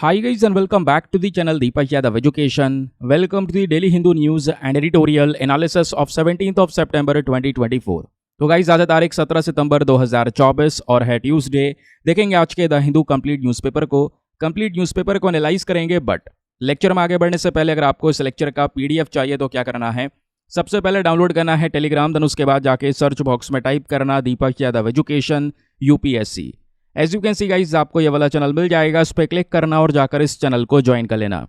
Hi guys and welcome back to the channel Deepak Yadav Education. Welcome to the Daily Hindu News and Editorial Analysis of 17th of September 2024. तो guys आज है तारीख 17 सितंबर 2024 और है Tuesday. देखेंगे आज के द हिंदू कंप्लीट न्यूज़पेपर को एनालाइज करेंगे। बट लेक्चर में आगे बढ़ने से पहले अगर आपको इस लेक्चर का पीडीएफ चाहिए तो क्या करना है, सबसे पहले डाउनलोड करना है टेलीग्राम, देन उसके बाद जाके सर्च बॉक्स में टाइप करना Deepak Yadav education UPSC. As you can see guys आपको ये वाला चैनल मिल जाएगा, इस पर क्लिक करना और जाकर इस चैनल को ज्वाइन कर लेना।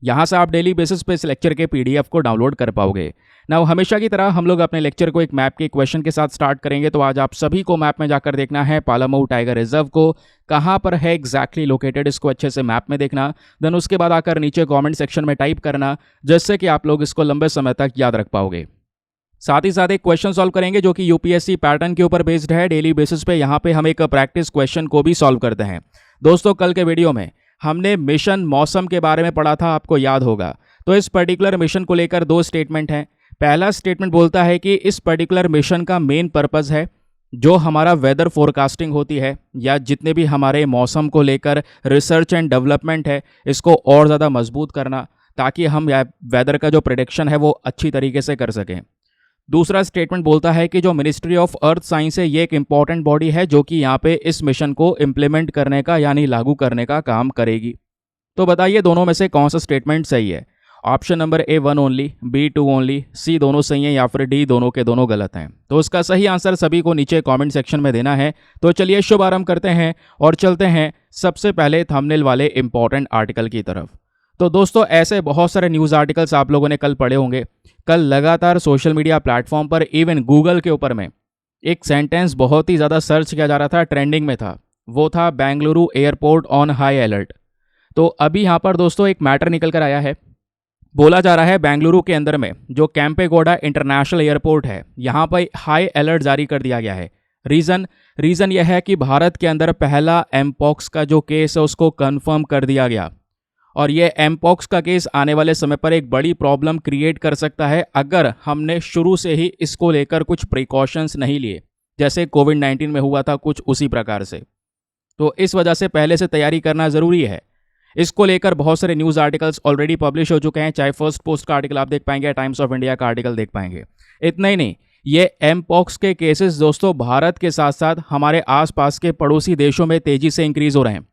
यहाँ से आप डेली बेसिस पे इस लेक्चर के पीडीएफ को डाउनलोड कर पाओगे। नाउ हमेशा की तरह हम लोग अपने लेक्चर को एक मैप के क्वेश्चन के साथ स्टार्ट करेंगे। तो आज आप सभी को मैप में जाकर देखना है पालामऊ टाइगर रिजर्व को कहाँ पर है एग्जैक्टली लोकेटेड, इसको अच्छे से मैप में देखना। देन उसके बाद आकर नीचे कमेंट सेक्शन में टाइप करना, जिससे कि आप लोग इसको लंबे समय तक याद रख पाओगे। साथ ही साथ एक क्वेश्चन सॉल्व करेंगे जो कि यूपीएससी पैटर्न के ऊपर बेस्ड है डेली बेसिस पे। यहाँ पे हम एक प्रैक्टिस क्वेश्चन को भी सॉल्व करते हैं। दोस्तों कल के वीडियो में हमने मिशन मौसम के बारे में पढ़ा था, आपको याद होगा। तो इस पर्टिकुलर मिशन को लेकर दो स्टेटमेंट हैं। पहला स्टेटमेंट बोलता है कि इस पर्टिकुलर मिशन का मेन पर्पस है जो हमारा वेदर फोरकास्टिंग होती है या जितने भी हमारे मौसम को लेकर रिसर्च एंड डेवलपमेंट है, इसको और ज़्यादा मजबूत करना, ताकि हम वेदर का जो प्रेडिक्शन है वो अच्छी तरीके से कर सकें। दूसरा स्टेटमेंट बोलता है कि जो मिनिस्ट्री ऑफ अर्थ साइंस है ये एक इंपॉर्टेंट बॉडी है जो कि यहाँ पे इस मिशन को इम्प्लीमेंट करने का यानी लागू करने का काम करेगी। तो बताइए दोनों में से कौन सा स्टेटमेंट सही है। Option number A 1 only, B 2 only, C दोनों सही हैं या फिर डी दोनों के दोनों गलत हैं। तो उसका सही आंसर सभी को नीचे कमेंट सेक्शन में देना है। तो चलिए शुभारंभ करते हैं और चलते हैं सबसे पहले थंबनेल वाले इंपॉर्टेंट आर्टिकल की तरफ। तो दोस्तों ऐसे बहुत सारे न्यूज़ आर्टिकल्स आप लोगों ने कल पढ़े होंगे। कल लगातार सोशल मीडिया प्लेटफॉर्म पर इवन गूगल के ऊपर में एक सेंटेंस बहुत ही ज़्यादा सर्च किया जा रहा था, ट्रेंडिंग में था, वो था Bengaluru airport on high alert. तो अभी यहाँ पर दोस्तों एक मैटर निकल कर आया है। बोला जा रहा है बेंगलुरु के अंदर में जो कैंपेगौड़ा इंटरनेशनल एयरपोर्ट है, यहाँ पर हाई अलर्ट जारी कर दिया गया है। रीज़न यह है कि भारत के अंदर पहला एमपॉक्स का जो केस है उसको कन्फर्म कर दिया गया और ये एमपॉक्स का केस आने वाले समय पर एक बड़ी प्रॉब्लम क्रिएट कर सकता है अगर हमने शुरू से ही इसको लेकर कुछ प्रिकॉशंस नहीं लिए, जैसे कोविड-19 में हुआ था कुछ उसी प्रकार से। तो इस वजह से पहले से तैयारी करना ज़रूरी है। इसको लेकर बहुत सारे न्यूज़ आर्टिकल्स ऑलरेडी पब्लिश हो चुके हैं, चाहे फर्स्ट पोस्ट का आर्टिकल आप देख पाएंगे, टाइम्स ऑफ इंडिया का आर्टिकल देख पाएंगे। इतना ही नहीं, ये एमपॉक्स के केसेस दोस्तों भारत के साथ साथ हमारे आसपास के पड़ोसी देशों में तेज़ी से इंक्रीज हो रहे हैं।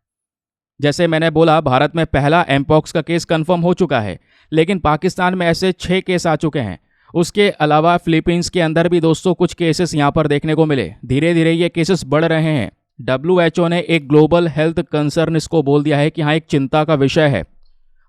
जैसे मैंने बोला भारत में पहला एमपॉक्स का केस कंफर्म हो चुका है, लेकिन पाकिस्तान में ऐसे 6 केस आ चुके हैं। उसके अलावा फिलीपींस के अंदर भी दोस्तों कुछ केसेस यहाँ पर देखने को मिले। धीरे धीरे ये केसेस बढ़ रहे हैं। WHO ने एक ग्लोबल हेल्थ कंसर्न इसको बोल दिया है कि हाँ एक चिंता का विषय है,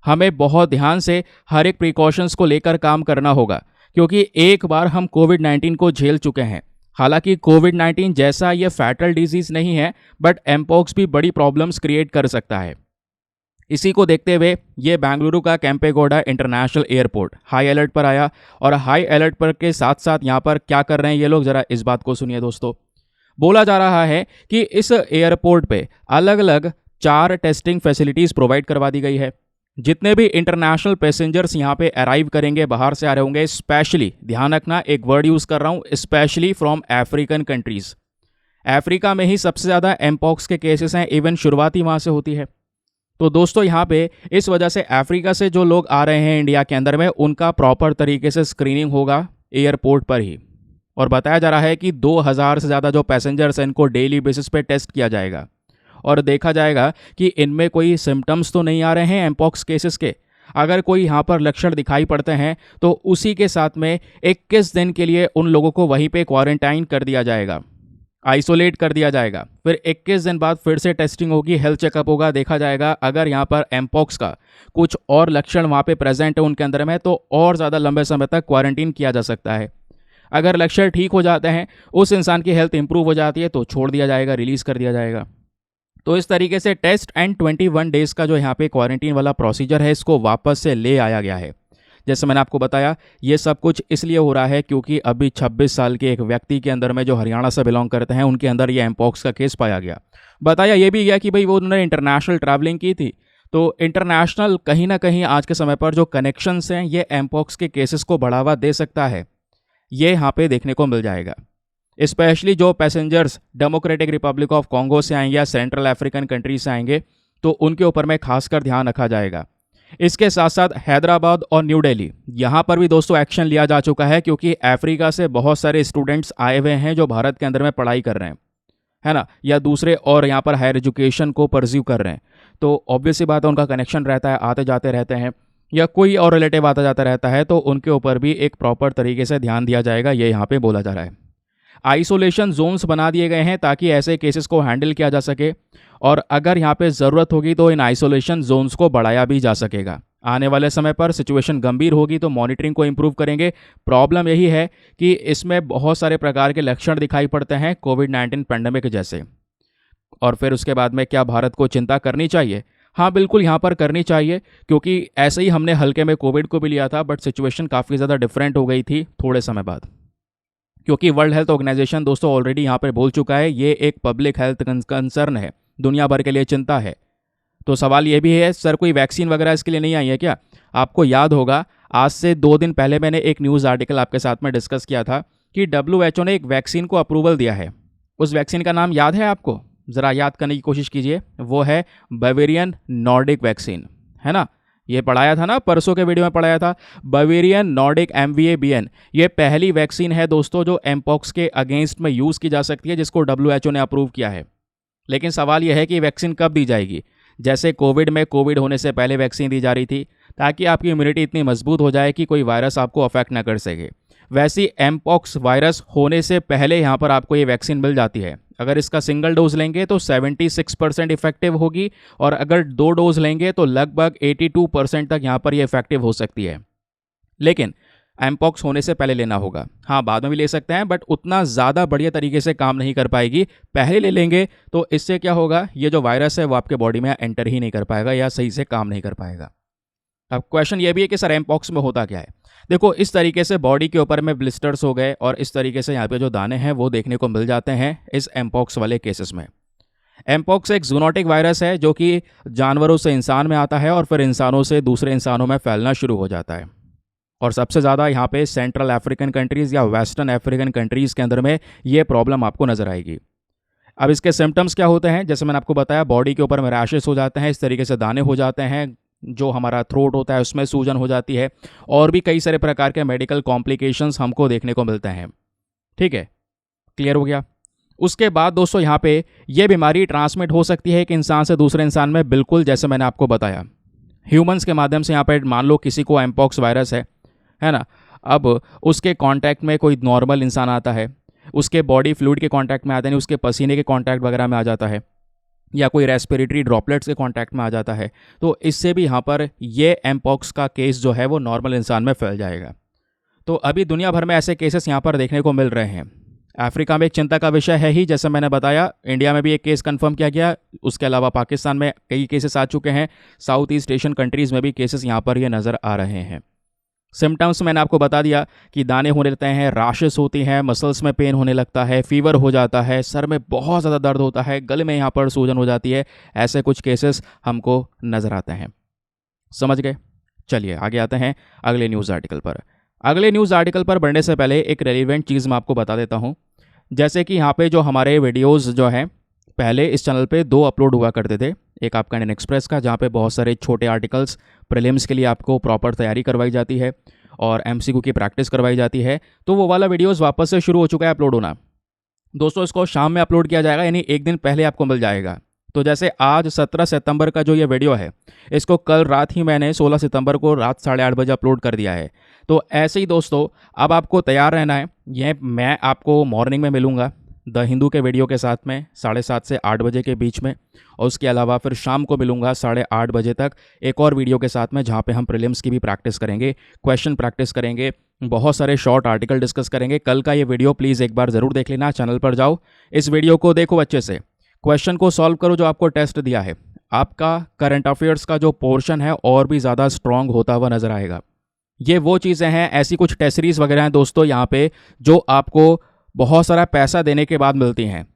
हमें बहुत ध्यान से हर एक प्रिकॉशंस को लेकर काम करना होगा, क्योंकि एक बार हम कोविड-19 को झेल चुके हैं। हालांकि कोविड-19 जैसा ये फैटल डिजीज़ नहीं है, बट एमपॉक्स भी बड़ी प्रॉब्लम्स क्रिएट कर सकता है। इसी को देखते हुए ये बेंगलुरु का Kempegowda international airport high alert पर आया। और हाई अलर्ट पर के साथ साथ यहाँ पर क्या कर रहे हैं ये लोग, ज़रा इस बात को सुनिए दोस्तों। बोला जा रहा है कि इस एयरपोर्ट पे अलग अलग 4 टेस्टिंग फैसिलिटीज़ प्रोवाइड करवा दी गई है। जितने भी इंटरनेशनल पैसेंजर्स यहाँ पे अराइव करेंगे, बाहर से आ रहे होंगे, स्पेशली ध्यान रखना एक वर्ड यूज़ कर रहा हूँ, specially from African countries. Africa में ही सबसे ज़्यादा एमपॉक्स के केसेस हैं, इवन शुरुआती वहाँ से होती है। तो दोस्तों यहाँ पे इस वजह से अफ्रीका से जो लोग आ रहे हैं इंडिया के अंदर में, उनका प्रॉपर तरीके से स्क्रीनिंग होगा एयरपोर्ट पर ही। और बताया जा रहा है कि 2000 से ज़्यादा जो पैसेंजर्स हैं इनको डेली बेसिस पे टेस्ट किया जाएगा और देखा जाएगा कि इनमें कोई सिम्टम्स तो नहीं आ रहे हैं एमपॉक्स केसेस के। अगर कोई यहाँ पर लक्षण दिखाई पड़ते हैं तो उसी के साथ में 21 दिन के लिए उन लोगों को वहीं पे क्वारंटाइन कर दिया जाएगा, आइसोलेट कर दिया जाएगा। फिर 21 दिन बाद फिर से टेस्टिंग होगी, हेल्थ चेकअप होगा, देखा जाएगा अगर यहाँ पर एमपॉक्स का कुछ और लक्षण वहाँ पे प्रेजेंट है उनके अंदर में, तो और ज़्यादा लंबे समय तक क्वारंटीन किया जा सकता है। अगर लक्षण ठीक हो जाते हैं, उस इंसान की हेल्थ इंप्रूव हो जाती है, तो छोड़ दिया जाएगा, रिलीज़ कर दिया जाएगा। तो इस तरीके से टेस्ट एंड 21 डेज़ का जो यहाँ पे क्वारंटीन वाला प्रोसीजर है इसको वापस से ले आया गया है। जैसे मैंने आपको बताया ये सब कुछ इसलिए हो रहा है क्योंकि अभी 26 साल के एक व्यक्ति के अंदर में जो हरियाणा से बिलोंग करते हैं उनके अंदर ये एमपॉक्स का केस पाया गया। बताया ये भी गया कि भाई वो उन्होंने इंटरनेशनल ट्रैवलिंग की थी, तो इंटरनेशनल कहीं ना कहीं आज के समय पर जो कनेक्शंस हैं ये एमपॉक्स के केसेस को बढ़ावा दे सकता है, ये यहाँ पे देखने को मिल जाएगा। स्पेशली जो passengers democratic Republic of Congo से आएंगे या सेंट्रल अफ्रीकन कंट्री से आएंगे, तो उनके ऊपर में खासकर ध्यान रखा जाएगा। इसके साथ साथ हैदराबाद और न्यू दिल्ली, यहाँ पर भी दोस्तों एक्शन लिया जा चुका है, क्योंकि अफ्रीका से बहुत सारे स्टूडेंट्स आए हुए हैं जो भारत के अंदर में पढ़ाई कर रहे हैं, है ना, या दूसरे और यहाँ पर हायर एजुकेशन को परस्यू कर रहे हैं। तो ऑब्वियस सी बात है, उनका कनेक्शन रहता है, आते जाते रहते हैं, या कोई और रिलेटिव आता जाता रहता है, तो उनके ऊपर भी एक प्रॉपर तरीके से ध्यान दिया जाएगा, ये यहाँ पे बोला जा रहा है। आइसोलेशन जोन्स बना दिए गए हैं ताकि ऐसे केसेस को हैंडल किया जा सके, और अगर यहाँ पे ज़रूरत होगी तो इन आइसोलेशन जोन्स को बढ़ाया भी जा सकेगा। आने वाले समय पर सिचुएशन गंभीर होगी तो मॉनिटरिंग को इम्प्रूव करेंगे। प्रॉब्लम यही है कि इसमें बहुत सारे प्रकार के लक्षण दिखाई पड़ते हैं कोविड-19 पैंडेमिक जैसे, और फिर उसके बाद में क्या भारत को चिंता करनी चाहिए? हाँ बिल्कुल, यहाँ पर करनी चाहिए, क्योंकि ऐसे ही हमने हल्के में कोविड को भी लिया था, बट सिचुएशन काफ़ी ज़्यादा डिफरेंट हो गई थी थोड़े समय बाद, क्योंकि वर्ल्ड हेल्थ ऑर्गेनाइजेशन दोस्तों ऑलरेडी यहाँ पर बोल चुका है ये एक पब्लिक हेल्थ कंसर्न है, दुनिया भर के लिए चिंता है। तो सवाल ये भी है, सर कोई वैक्सीन वगैरह इसके लिए नहीं आई है क्या? आपको याद होगा आज से 2 दिन पहले मैंने एक न्यूज़ आर्टिकल आपके साथ में डिस्कस किया था कि WHO ने एक वैक्सीन को अप्रूवल दिया है। उस वैक्सीन का नाम याद है आपको? ज़रा याद करने की कोशिश कीजिए। वो है बावेरियन नॉर्डिक वैक्सीन, है ना? ये पढ़ाया था ना, परसों के वीडियो में पढ़ाया था, बावेरियन नॉर्डिक MVABN। ये पहली वैक्सीन है दोस्तों जो एमपॉक्स के अगेंस्ट में यूज़ की जा सकती है, जिसको WHO ने अप्रूव किया है। लेकिन सवाल यह है कि वैक्सीन कब दी जाएगी? जैसे कोविड में कोविड होने से पहले वैक्सीन दी जा रही थी ताकि आपकी इम्यूनिटी इतनी मजबूत हो जाए कि कोई वायरस आपको अफेक्ट ना कर सके, वैसी एमपॉक्स वायरस होने से पहले यहाँ पर आपको ये वैक्सीन मिल जाती है। अगर इसका सिंगल डोज लेंगे तो 76% इफेक्टिव होगी, और अगर 2 डोज लेंगे तो लगभग 82% तक यहाँ पर ये इफेक्टिव हो सकती है। लेकिन एमपॉक्स होने से पहले लेना होगा। हाँ, बाद में भी ले सकते हैं, बट उतना ज़्यादा बढ़िया तरीके से काम नहीं कर पाएगी। पहले ले लेंगे तो इससे क्या होगा, ये जो वायरस है वो आपके बॉडी में एंटर ही नहीं कर पाएगा या सही से काम नहीं कर पाएगा। अब क्वेश्चन ये भी है कि सर एमपॉक्स में होता क्या है? देखो, इस तरीके से बॉडी के ऊपर में ब्लिस्टर्स हो गए और इस तरीके से यहाँ पे जो दाने हैं वो देखने को मिल जाते हैं इस एमपॉक्स वाले केसेस में। एमपॉक्स एक जूनोटिक वायरस है जो कि जानवरों से इंसान में आता है और फिर इंसानों से दूसरे इंसानों में फैलना शुरू हो जाता है, और सबसे ज़्यादा यहाँ पे सेंट्रल अफ्रीकन कंट्रीज़ या वेस्टर्न अफ्रीकन कंट्रीज़ के अंदर में ये प्रॉब्लम आपको नज़र आएगी। अब इसके सिम्टम्स क्या होते हैं? जैसे मैंने आपको बताया, बॉडी के ऊपर में रैशेस हो जाते हैं, इस तरीके से दाने हो जाते हैं, जो हमारा थ्रोट होता है उसमें सूजन हो जाती है, और भी कई सारे प्रकार के मेडिकल कॉम्प्लिकेशंस हमको देखने को मिलते हैं। ठीक है, क्लियर हो गया? उसके बाद दोस्तों यहाँ पे ये बीमारी ट्रांसमिट हो सकती है एक इंसान से दूसरे इंसान में, बिल्कुल जैसे मैंने आपको बताया, ह्यूमंस के माध्यम से। यहाँ पे मान लो किसी को एमपॉक्स वायरस है ना, अब उसके कांटेक्ट में कोई नॉर्मल इंसान आता है, उसके बॉडी फ्लूइड के कांटेक्ट में आता है, नहीं उसके पसीने के कांटेक्ट वगैरह में आ जाता है, या कोई रेस्पिरेटरी ड्रॉपलेट्स के कांटेक्ट में आ जाता है, तो इससे भी यहाँ पर ये एमपॉक्स का केस जो है वो नॉर्मल इंसान में फैल जाएगा। तो अभी दुनिया भर में ऐसे केसेस यहाँ पर देखने को मिल रहे हैं। अफ्रीका में एक चिंता का विषय है ही, जैसे मैंने बताया, इंडिया में भी एक केस कंफर्म किया गया, उसके अलावा पाकिस्तान में कई केसेस आ चुके हैं, साउथ ईस्ट एशियन कंट्रीज़ में भी केसेस यहाँ पर ये नज़र आ रहे हैं। सिम्टम्स मैंने आपको बता दिया कि दाने होने लगते हैं, राशेस होती हैं, मसल्स में पेन होने लगता है, फीवर हो जाता है, सर में बहुत ज़्यादा दर्द होता है, गले में यहाँ पर सूजन हो जाती है। ऐसे कुछ केसेस हमको नज़र आते हैं। समझ गए? चलिए आगे आते हैं अगले न्यूज़ आर्टिकल पर। अगले न्यूज़ आर्टिकल पर बढ़ने से पहले एक रेलिवेंट चीज़ मैं आपको बता देता हूँ। जैसे कि यहाँ पे जो हमारे वीडियोज़ जो हैं, पहले इस चैनल पे 2 अपलोड हुआ करते थे। एक आपका इंडियन एक्सप्रेस का, जहाँ पे बहुत सारे छोटे आर्टिकल्स प्रीलिम्स के लिए आपको प्रॉपर तैयारी करवाई जाती है और MCQ की प्रैक्टिस करवाई जाती है। तो वो वाला वीडियोस वापस से शुरू हो चुका है अपलोड होना। दोस्तों इसको शाम में अपलोड किया जाएगा, यानी एक दिन पहले आपको मिल जाएगा। तो जैसे आज 17 सितंबर का जो ये वीडियो है, इसको कल रात ही मैंने 16 सितंबर को रात 8:30 बजे अपलोड कर दिया है। तो ऐसे ही दोस्तों अब आपको तैयार रहना है। ये मैं आपको मॉर्निंग में मिलूँगा द हिंदू के वीडियो के साथ में 7:30 से 8 बजे के बीच में, और उसके अलावा फिर शाम को मिलूंगा 8:30 बजे तक एक और वीडियो के साथ में, जहाँ पे हम प्रीलिम्स की भी प्रैक्टिस करेंगे, क्वेश्चन प्रैक्टिस करेंगे, बहुत सारे शॉर्ट आर्टिकल डिस्कस करेंगे। कल का ये वीडियो प्लीज़ एक बार ज़रूर देख लेना, चैनल पर जाओ, इस वीडियो को देखो अच्छे से, क्वेश्चन को सॉल्व करो जो आपको टेस्ट दिया है। आपका करंट अफेयर्स का जो पोर्शन है और भी ज़्यादा स्ट्रॉन्ग होता हुआ नज़र आएगा। ये वो चीज़ें हैं, ऐसी कुछ टेस्ट सीरीज़ वगैरह हैं दोस्तों यहाँ पे, जो आपको बहुत सारा पैसा देने के बाद मिलती हैं।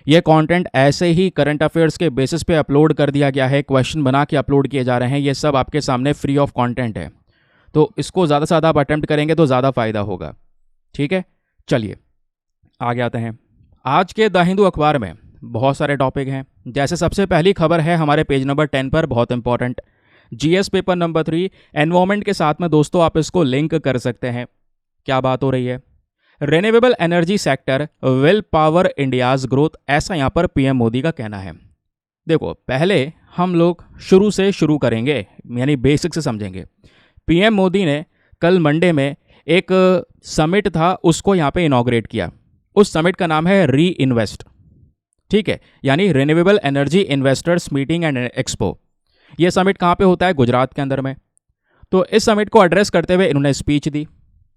ये कंटेंट ऐसे ही करंट अफेयर्स के बेसिस पे अपलोड कर दिया गया है, क्वेश्चन बना के अपलोड किए जा रहे हैं, ये सब आपके सामने फ्री ऑफ कंटेंट है। तो इसको ज़्यादा से ज़्यादा आप अटेम्प्ट करेंगे तो ज़्यादा फ़ायदा होगा। ठीक है, चलिए आगे आते हैं। आज के द हिंदू अखबार में बहुत सारे टॉपिक हैं। जैसे सबसे पहली खबर है हमारे पेज नंबर 10 पर, बहुत important, GS paper number 3 environment के साथ में दोस्तों आप इसको लिंक कर सकते हैं। क्या बात हो रही है? Renewable energy sector will power India's growth, ऐसा यहाँ पर पीएम मोदी का कहना है। देखो, पहले हम लोग शुरू से शुरू करेंगे, यानी बेसिक से समझेंगे। पीएम मोदी ने कल मंडे में एक समिट था, उसको यहाँ पे इनॉग्रेट किया। उस समिट का नाम है री इन्वेस्ट, ठीक है, यानी renewable energy investors meeting and expo. ये समिट कहाँ पे होता है? गुजरात के अंदर में। तो इस समिट को एड्रेस करते हुए इन्होंने स्पीच दी,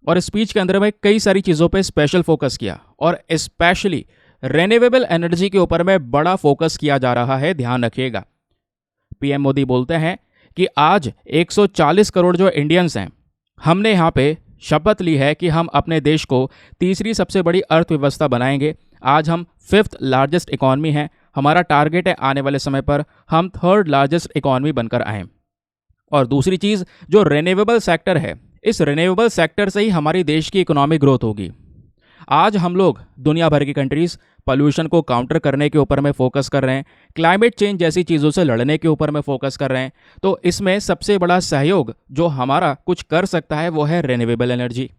और स्पीच के अंदर में कई सारी चीज़ों पे स्पेशल फोकस किया, और स्पेशली रिन्यूएबल एनर्जी के ऊपर में बड़ा फोकस किया जा रहा है। ध्यान रखिएगा, पीएम मोदी बोलते हैं कि आज 140 करोड़ जो इंडियंस हैं, हमने यहाँ पे शपथ ली है कि हम अपने देश को तीसरी सबसे बड़ी अर्थव्यवस्था बनाएंगे। आज हम 5th लार्जेस्ट इकॉनमी हैं। हमारा टारगेट है आने वाले समय पर हम 3rd लार्जेस्ट इकॉनमी बनकर आएँ। और दूसरी चीज़, जो रिन्यूएबल सेक्टर है, इस रिन्यूएबल सेक्टर से ही हमारी देश की इकोनॉमिक ग्रोथ होगी। आज हम लोग दुनिया भर की कंट्रीज़ पॉल्यूशन को काउंटर करने के ऊपर में फोकस कर रहे हैं, क्लाइमेट चेंज जैसी चीज़ों से लड़ने के ऊपर में फोकस कर रहे हैं। तो इसमें सबसे बड़ा सहयोग जो हमारा कुछ कर सकता है वो है रिन्यूएबल एनर्जी।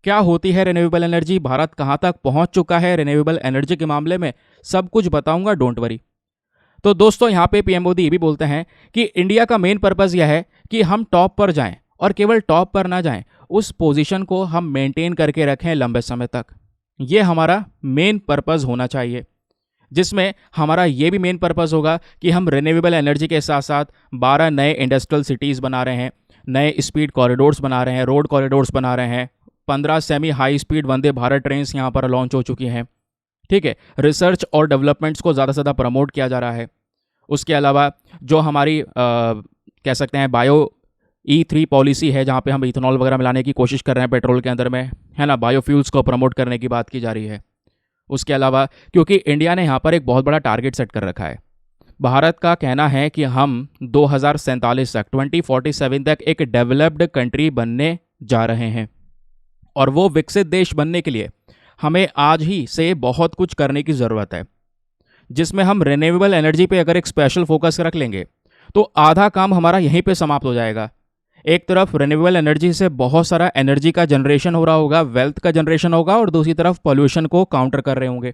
क्या होती है रिन्यूएबल एनर्जी, भारत कहाँ तक पहुँच चुका है रिन्यूएबल एनर्जी के मामले में, सब कुछ बताऊँगा, डोंट वरी। तो दोस्तों यहाँ पे पीएम मोदी ये भी बोलते हैं कि इंडिया का मेन पर्पज़ यह है कि हम टॉप पर जाएं, और केवल टॉप पर ना जाएं, उस पोजीशन को हम मेंटेन करके रखें लंबे समय तक। ये हमारा मेन पर्पज़ होना चाहिए, जिसमें हमारा ये भी मेन पर्पज़ होगा कि हम रिन्यूएबल एनर्जी के साथ साथ 12 नए इंडस्ट्रियल सिटीज़ बना रहे हैं, नए स्पीड कॉरिडोर्स बना रहे हैं, रोड कॉरिडोर्स बना रहे हैं, 15 semi high speed Vande Bharat trains यहाँ पर लॉन्च हो चुकी हैं, ठीक है। रिसर्च और डेवलपमेंट्स को ज़्यादा से ज़्यादा प्रमोट किया जा रहा है। उसके अलावा जो हमारी कह सकते हैं बायो E3 पॉलिसी है, जहाँ पे हम इथेनॉल वगैरह मिलाने की कोशिश कर रहे हैं पेट्रोल के अंदर में, है ना, बायोफ्यूल्स को प्रमोट करने की बात की जा रही है। उसके अलावा क्योंकि इंडिया ने यहाँ पर एक बहुत बड़ा टारगेट सेट कर रखा है, भारत का कहना है कि हम 2047 तक 2047 तक एक डेवलप्ड कंट्री बनने जा रहे हैं, और वो विकसित देश बनने के लिए हमें आज ही से बहुत कुछ करने की ज़रूरत है, जिसमें हम रिन्यूएबल एनर्जी पे अगर एक स्पेशल फोकस रख लेंगे तो आधा काम हमारा यहीं पे समाप्त हो जाएगा। एक तरफ रिन्यूएबल एनर्जी से बहुत सारा एनर्जी का जनरेशन हो रहा होगा, वेल्थ का जनरेशन होगा, और दूसरी तरफ पॉल्यूशन को काउंटर कर रहे होंगे,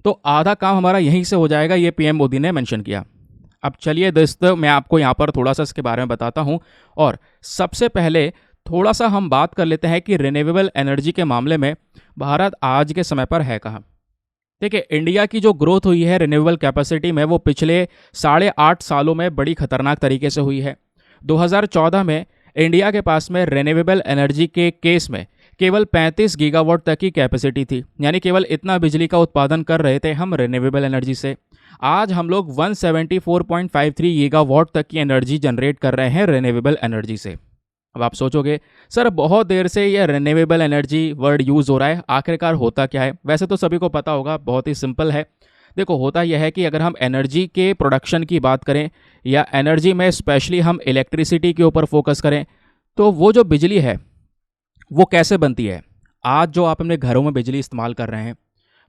तो आधा काम हमारा यहीं से हो जाएगा। ये पीएम मोदी ने मेंशन किया। अब चलिए दोस्तों, मैं आपको यहाँ पर थोड़ा सा इसके बारे में बताता हूँ, और सबसे पहले थोड़ा सा हम बात कर लेते हैं कि रिन्यूएबल एनर्जी के मामले में भारत आज के समय पर है कहाँ। देखिए, इंडिया की जो ग्रोथ हुई है रिन्यूएबल कैपेसिटी में, वो पिछले 8.5 सालों में बड़ी खतरनाक तरीके से हुई है। 2014 में इंडिया के पास में रिन्यूएबल एनर्जी के केस में केवल 35 गीगावाट तक की कैपेसिटी थी, यानी केवल इतना बिजली का उत्पादन कर रहे थे हम रिन्यूएबल एनर्जी से। आज हम लोग 174.53 गीगावाट तक की एनर्जी जनरेट कर रहे हैं रिन्यूएबल एनर्जी से। अब आप सोचोगे सर बहुत देर से ये रिन्यूएबल एनर्जी वर्ड यूज़ हो रहा है, आखिरकार होता क्या है? वैसे तो सभी को पता होगा, बहुत ही सिंपल है। देखो, होता यह है कि अगर हम एनर्जी के प्रोडक्शन की बात करें, या एनर्जी में स्पेशली हम इलेक्ट्रिसिटी के ऊपर फोकस करें, तो वो जो बिजली है वो कैसे बनती है। आज जो आप अपने घरों में बिजली इस्तेमाल कर रहे हैं,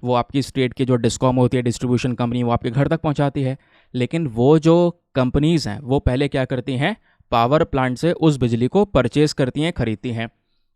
वो आपकी स्टेट की जो डिस्कॉम होती है, डिस्ट्रीब्यूशन कंपनी, वो आपके घर तक पहुंचाती है। लेकिन वो जो कंपनीज़ हैं वो पहले क्या करती हैं, पावर प्लांट से उस बिजली को परचेज़ करती हैं, खरीदती हैं।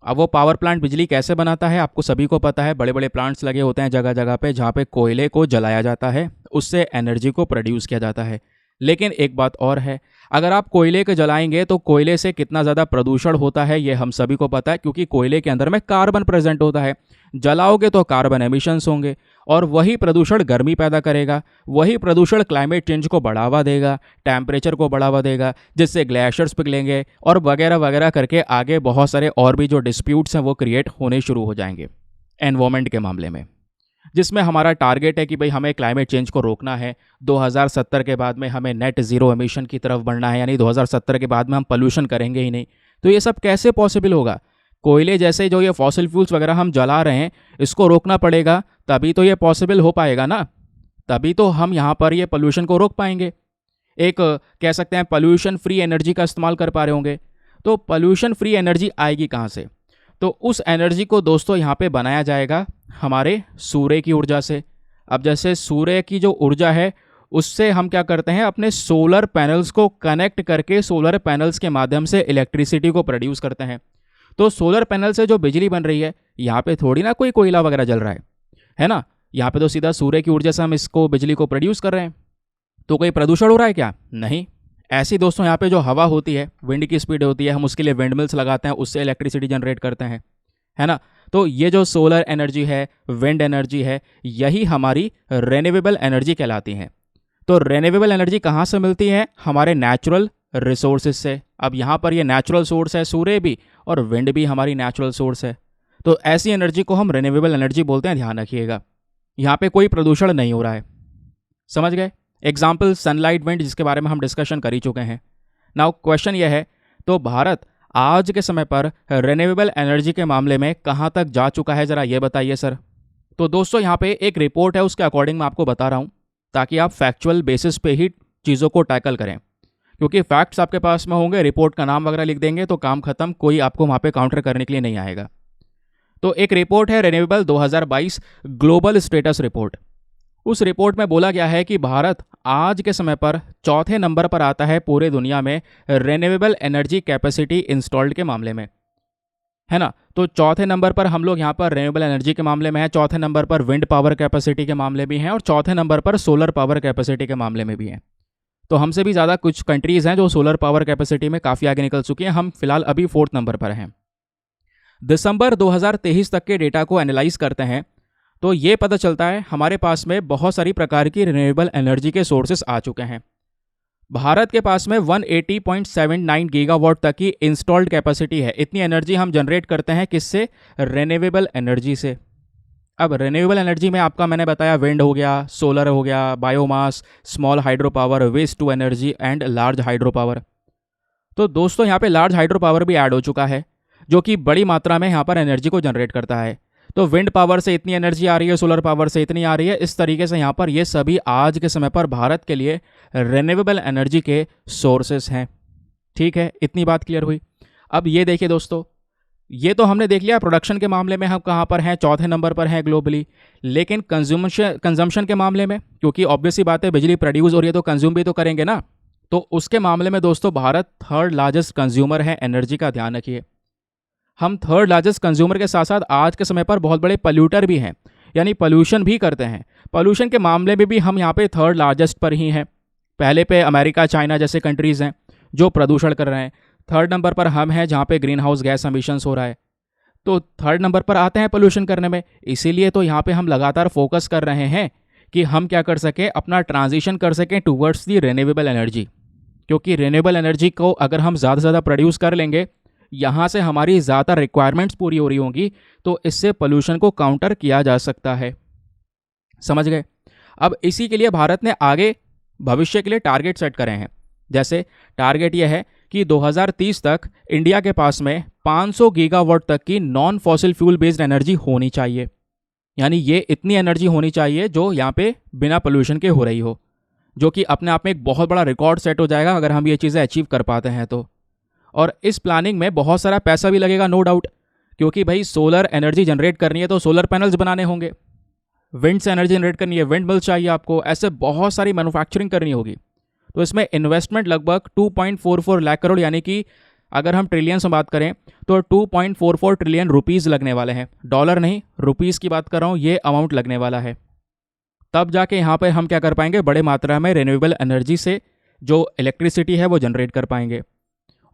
अब वो पावर प्लांट बिजली कैसे बनाता है, आपको सभी को पता है। बड़े बड़े प्लांट्स लगे होते हैं जगह जगह पे, जहाँ पे कोयले को जलाया जाता है, उससे एनर्जी को प्रोड्यूस किया जाता है। लेकिन एक बात और है, अगर आप कोयले को जलाएंगे तो कोयले से कितना ज़्यादा प्रदूषण होता है ये हम सभी को पता है, क्योंकि कोयले के अंदर में कार्बन प्रेजेंट होता है। जलाओगे तो कार्बन एमिशंस होंगे, और वही प्रदूषण गर्मी पैदा करेगा, वही प्रदूषण क्लाइमेट चेंज को बढ़ावा देगा, टेम्परेचर को बढ़ावा देगा, जिससे ग्लेशियर्स पिघलेंगे, और वगैरह वगैरह करके आगे बहुत सारे और भी जो डिस्प्यूट्स हैं वो क्रिएट होने शुरू हो जाएंगे एनवायरमेंट के मामले में, जिसमें हमारा टारगेट है कि भाई हमें क्लाइमेट चेंज को रोकना है। 2070 के बाद में हमें नेट ज़ीरो एमिशन की तरफ बढ़ना है, यानी 2070 के बाद में हम पोल्यूशन करेंगे ही नहीं। तो ये सब कैसे पॉसिबल होगा? कोयले जैसे जो ये फॉसिल फ्यूल्स वगैरह हम जला रहे हैं, इसको रोकना पड़ेगा, तभी तो ये पॉसिबल हो पाएगा ना, तभी तो हम यहाँ पर ये पोल्यूशन को रोक पाएंगे। एक कह सकते हैं पोल्यूशन फ्री एनर्जी का इस्तेमाल कर पा रहे होंगे। तो पोल्यूशन फ्री एनर्जी आएगी कहाँ से? तो उस एनर्जी को दोस्तों यहाँ पे बनाया जाएगा हमारे सूर्य की ऊर्जा से। अब जैसे सूर्य की जो ऊर्जा है उससे हम क्या करते हैं, अपने सोलर पैनल्स को कनेक्ट करके सोलर पैनल्स के माध्यम से इलेक्ट्रिसिटी को प्रोड्यूस करते हैं। तो सोलर पैनल से जो बिजली बन रही है, यहाँ पे थोड़ी ना कोई कोयला वगैरह जल रहा है ना, यहाँ पे तो सीधा सूर्य की ऊर्जा से हम इसको बिजली को प्रोड्यूस कर रहे हैं। तो कोई प्रदूषण हो रहा है क्या? नहीं। ऐसी दोस्तों यहाँ पे जो हवा होती है, विंड की स्पीड होती है, हम उसके लिए विंड मिल्स लगाते हैं, उससे इलेक्ट्रिसिटी जनरेट करते हैं, है ना। तो ये जो सोलर एनर्जी है, विंड एनर्जी है, यही हमारी रेन्यूएबल एनर्जी कहलाती है। तो रेन्यूएबल एनर्जी कहाँ से मिलती है? हमारे नेचुरल रिसोर्सेज से। अब यहाँ पर ये नेचुरल सोर्स है, सूर्य भी और विंड भी हमारी नेचुरल सोर्स है। तो ऐसी एनर्जी को हम रेन्यूएबल एनर्जी बोलते हैं, ध्यान रखिएगा। यहाँ पे कोई प्रदूषण नहीं हो रहा है, समझ गए। एग्जाम्पल सनलाइट, विंड, जिसके बारे में हम डिस्कशन कर ही चुके हैं। नाउ क्वेश्चन यह है, तो भारत आज के समय पर रेन्यूएबल एनर्जी के मामले में कहाँ तक जा चुका है, ज़रा ये बताइए सर। तो दोस्तों यहाँ पे एक रिपोर्ट है, उसके अकॉर्डिंग मैं आपको बता रहा हूँ, ताकि आप फैक्चुअल बेसिस पे ही चीज़ों को टैकल करें। क्योंकि फैक्ट्स आपके पास में होंगे, रिपोर्ट का नाम वगैरह लिख देंगे तो काम खत्म, कोई आपको वहाँ पे काउंटर करने के लिए नहीं आएगा। तो एक रिपोर्ट है रेन्यूएबल 2022 ग्लोबल स्टेटस रिपोर्ट। उस रिपोर्ट में बोला गया है कि भारत आज के समय पर चौथे नंबर पर आता है पूरे दुनिया में रेन्यूएबल एनर्जी कैपेसिटी इंस्टॉल्ड के मामले में, है ना। तो चौथे नंबर पर हम लोग यहाँ पर रेन्यूएबल एनर्जी के मामले में है, चौथे नंबर पर विंड पावर कैपेसिटी के मामले भी हैं, और चौथे नंबर पर सोलर पावर कैपेसिटी के मामले में भी हैं। तो हमसे भी ज़्यादा कुछ कंट्रीज़ हैं जो सोलर पावर कैपेसिटी में काफ़ी आगे निकल चुकी हैं। हम फिलहाल अभी 4th नंबर पर हैं। दिसंबर 2023 तक के डेटा को एनालाइज करते हैं तो ये पता चलता है हमारे पास में बहुत सारी प्रकार की रिन्यूएबल एनर्जी के सोर्सेस आ चुके हैं। भारत के पास में 180.79 गीगावाट तक की इंस्टॉल्ड कैपेसिटी है। इतनी एनर्जी हम जनरेट करते हैं किससे? रिन्यूएबल एनर्जी से। अब रिन्यूएबल एनर्जी में आपका मैंने बताया विंड हो गया, सोलर हो गया, biomass, small hydro power, waste to energy and large hydro power. तो दोस्तों यहाँ पे लार्ज हाइड्रो पावर भी ऐड हो चुका है, जो कि बड़ी मात्रा में यहाँ पर एनर्जी को जनरेट करता है। तो विंड पावर से इतनी एनर्जी आ रही है, सोलर पावर से इतनी आ रही है। इस तरीके से यहाँ पर ये सभी आज के समय पर भारत के लिए रिन्यूएबल एनर्जी के सोर्सेस हैं। ठीक है, इतनी बात क्लियर हुई। अब ये देखिए दोस्तों, ये तो हमने देख लिया प्रोडक्शन के मामले में हम कहाँ पर हैं, चौथे नंबर पर हैं ग्लोबली। लेकिन कंजम्पशन के मामले में, क्योंकि ऑब्वियसली बात है बिजली प्रोड्यूस हो रही है तो कंज्यूम भी तो करेंगे ना। तो उसके मामले में दोस्तों भारत 3rd लार्जेस्ट कंज्यूमर है एनर्जी का, ध्यान रखिए। हम 3rd लार्जेस्ट कंज्यूमर के साथ साथ आज के समय पर बहुत बड़े पोल्यूटर भी हैं, यानी पोल्यूशन भी करते हैं। पोल्यूशन के मामले में भी हम यहाँ पे 3rd लार्जेस्ट पर ही हैं। पहले पे अमेरिका, चाइना जैसे कंट्रीज़ हैं जो प्रदूषण कर रहे हैं। 3rd नंबर पर हम हैं जहाँ पे ग्रीन हाउस गैस एमिशंस हो रहा है। तो 3rd नंबर पर आते हैं पोल्यूशन करने में। इसीलिए तो यहाँ पे हम लगातार फोकस कर रहे हैं कि हम क्या कर सकें, अपना ट्रांजिशन कर सकें टूवर्ड्स दी रिन्यूएबल एनर्जी। क्योंकि रिन्यूएबल एनर्जी को अगर हम ज़्यादा से ज़्यादा प्रोड्यूस कर लेंगे, यहाँ से हमारी ज़्यादा रिक्वायरमेंट्स पूरी हो रही होंगी, तो इससे पोल्यूशन को काउंटर किया जा सकता है। समझ गए। अब इसी के लिए भारत ने आगे भविष्य के लिए टारगेट सेट करे हैं। जैसे टारगेट यह है कि 2030 तक इंडिया के पास में 500 गीगावाट तक की non fossil fuel based energy होनी चाहिए। यानी ये इतनी एनर्जी होनी चाहिए जो यहाँ पे बिना पोल्यूशन के हो रही हो, जो कि अपने आप में एक बहुत बड़ा रिकॉर्ड सेट हो जाएगा अगर हम ये चीज़ें अचीव कर पाते हैं तो। और इस प्लानिंग में बहुत सारा पैसा भी लगेगा, नो डाउट, क्योंकि भाई सोलर एनर्जी जनरेट करनी है तो सोलर पैनल्स बनाने होंगे, विंड से एनर्जी जनरेट करनी है, विंड मिल्स चाहिए आपको, ऐसे बहुत सारी मैन्युफैक्चरिंग करनी होगी। तो इसमें इन्वेस्टमेंट लगभग 2.44 लाख करोड़, यानी कि अगर हम ट्रिलियन से बात करें तो 2.44 ट्रिलियन रुपीज़ लगने वाले हैं। डॉलर नहीं, रुपीज़ की बात कर रहा हूँ, ये अमाउंट लगने वाला है। तब जाके यहाँ पे हम क्या कर पाएंगे, बड़े मात्रा में रिन्यूएबल एनर्जी से जो इलेक्ट्रिसिटी है वो जनरेट कर पाएंगे।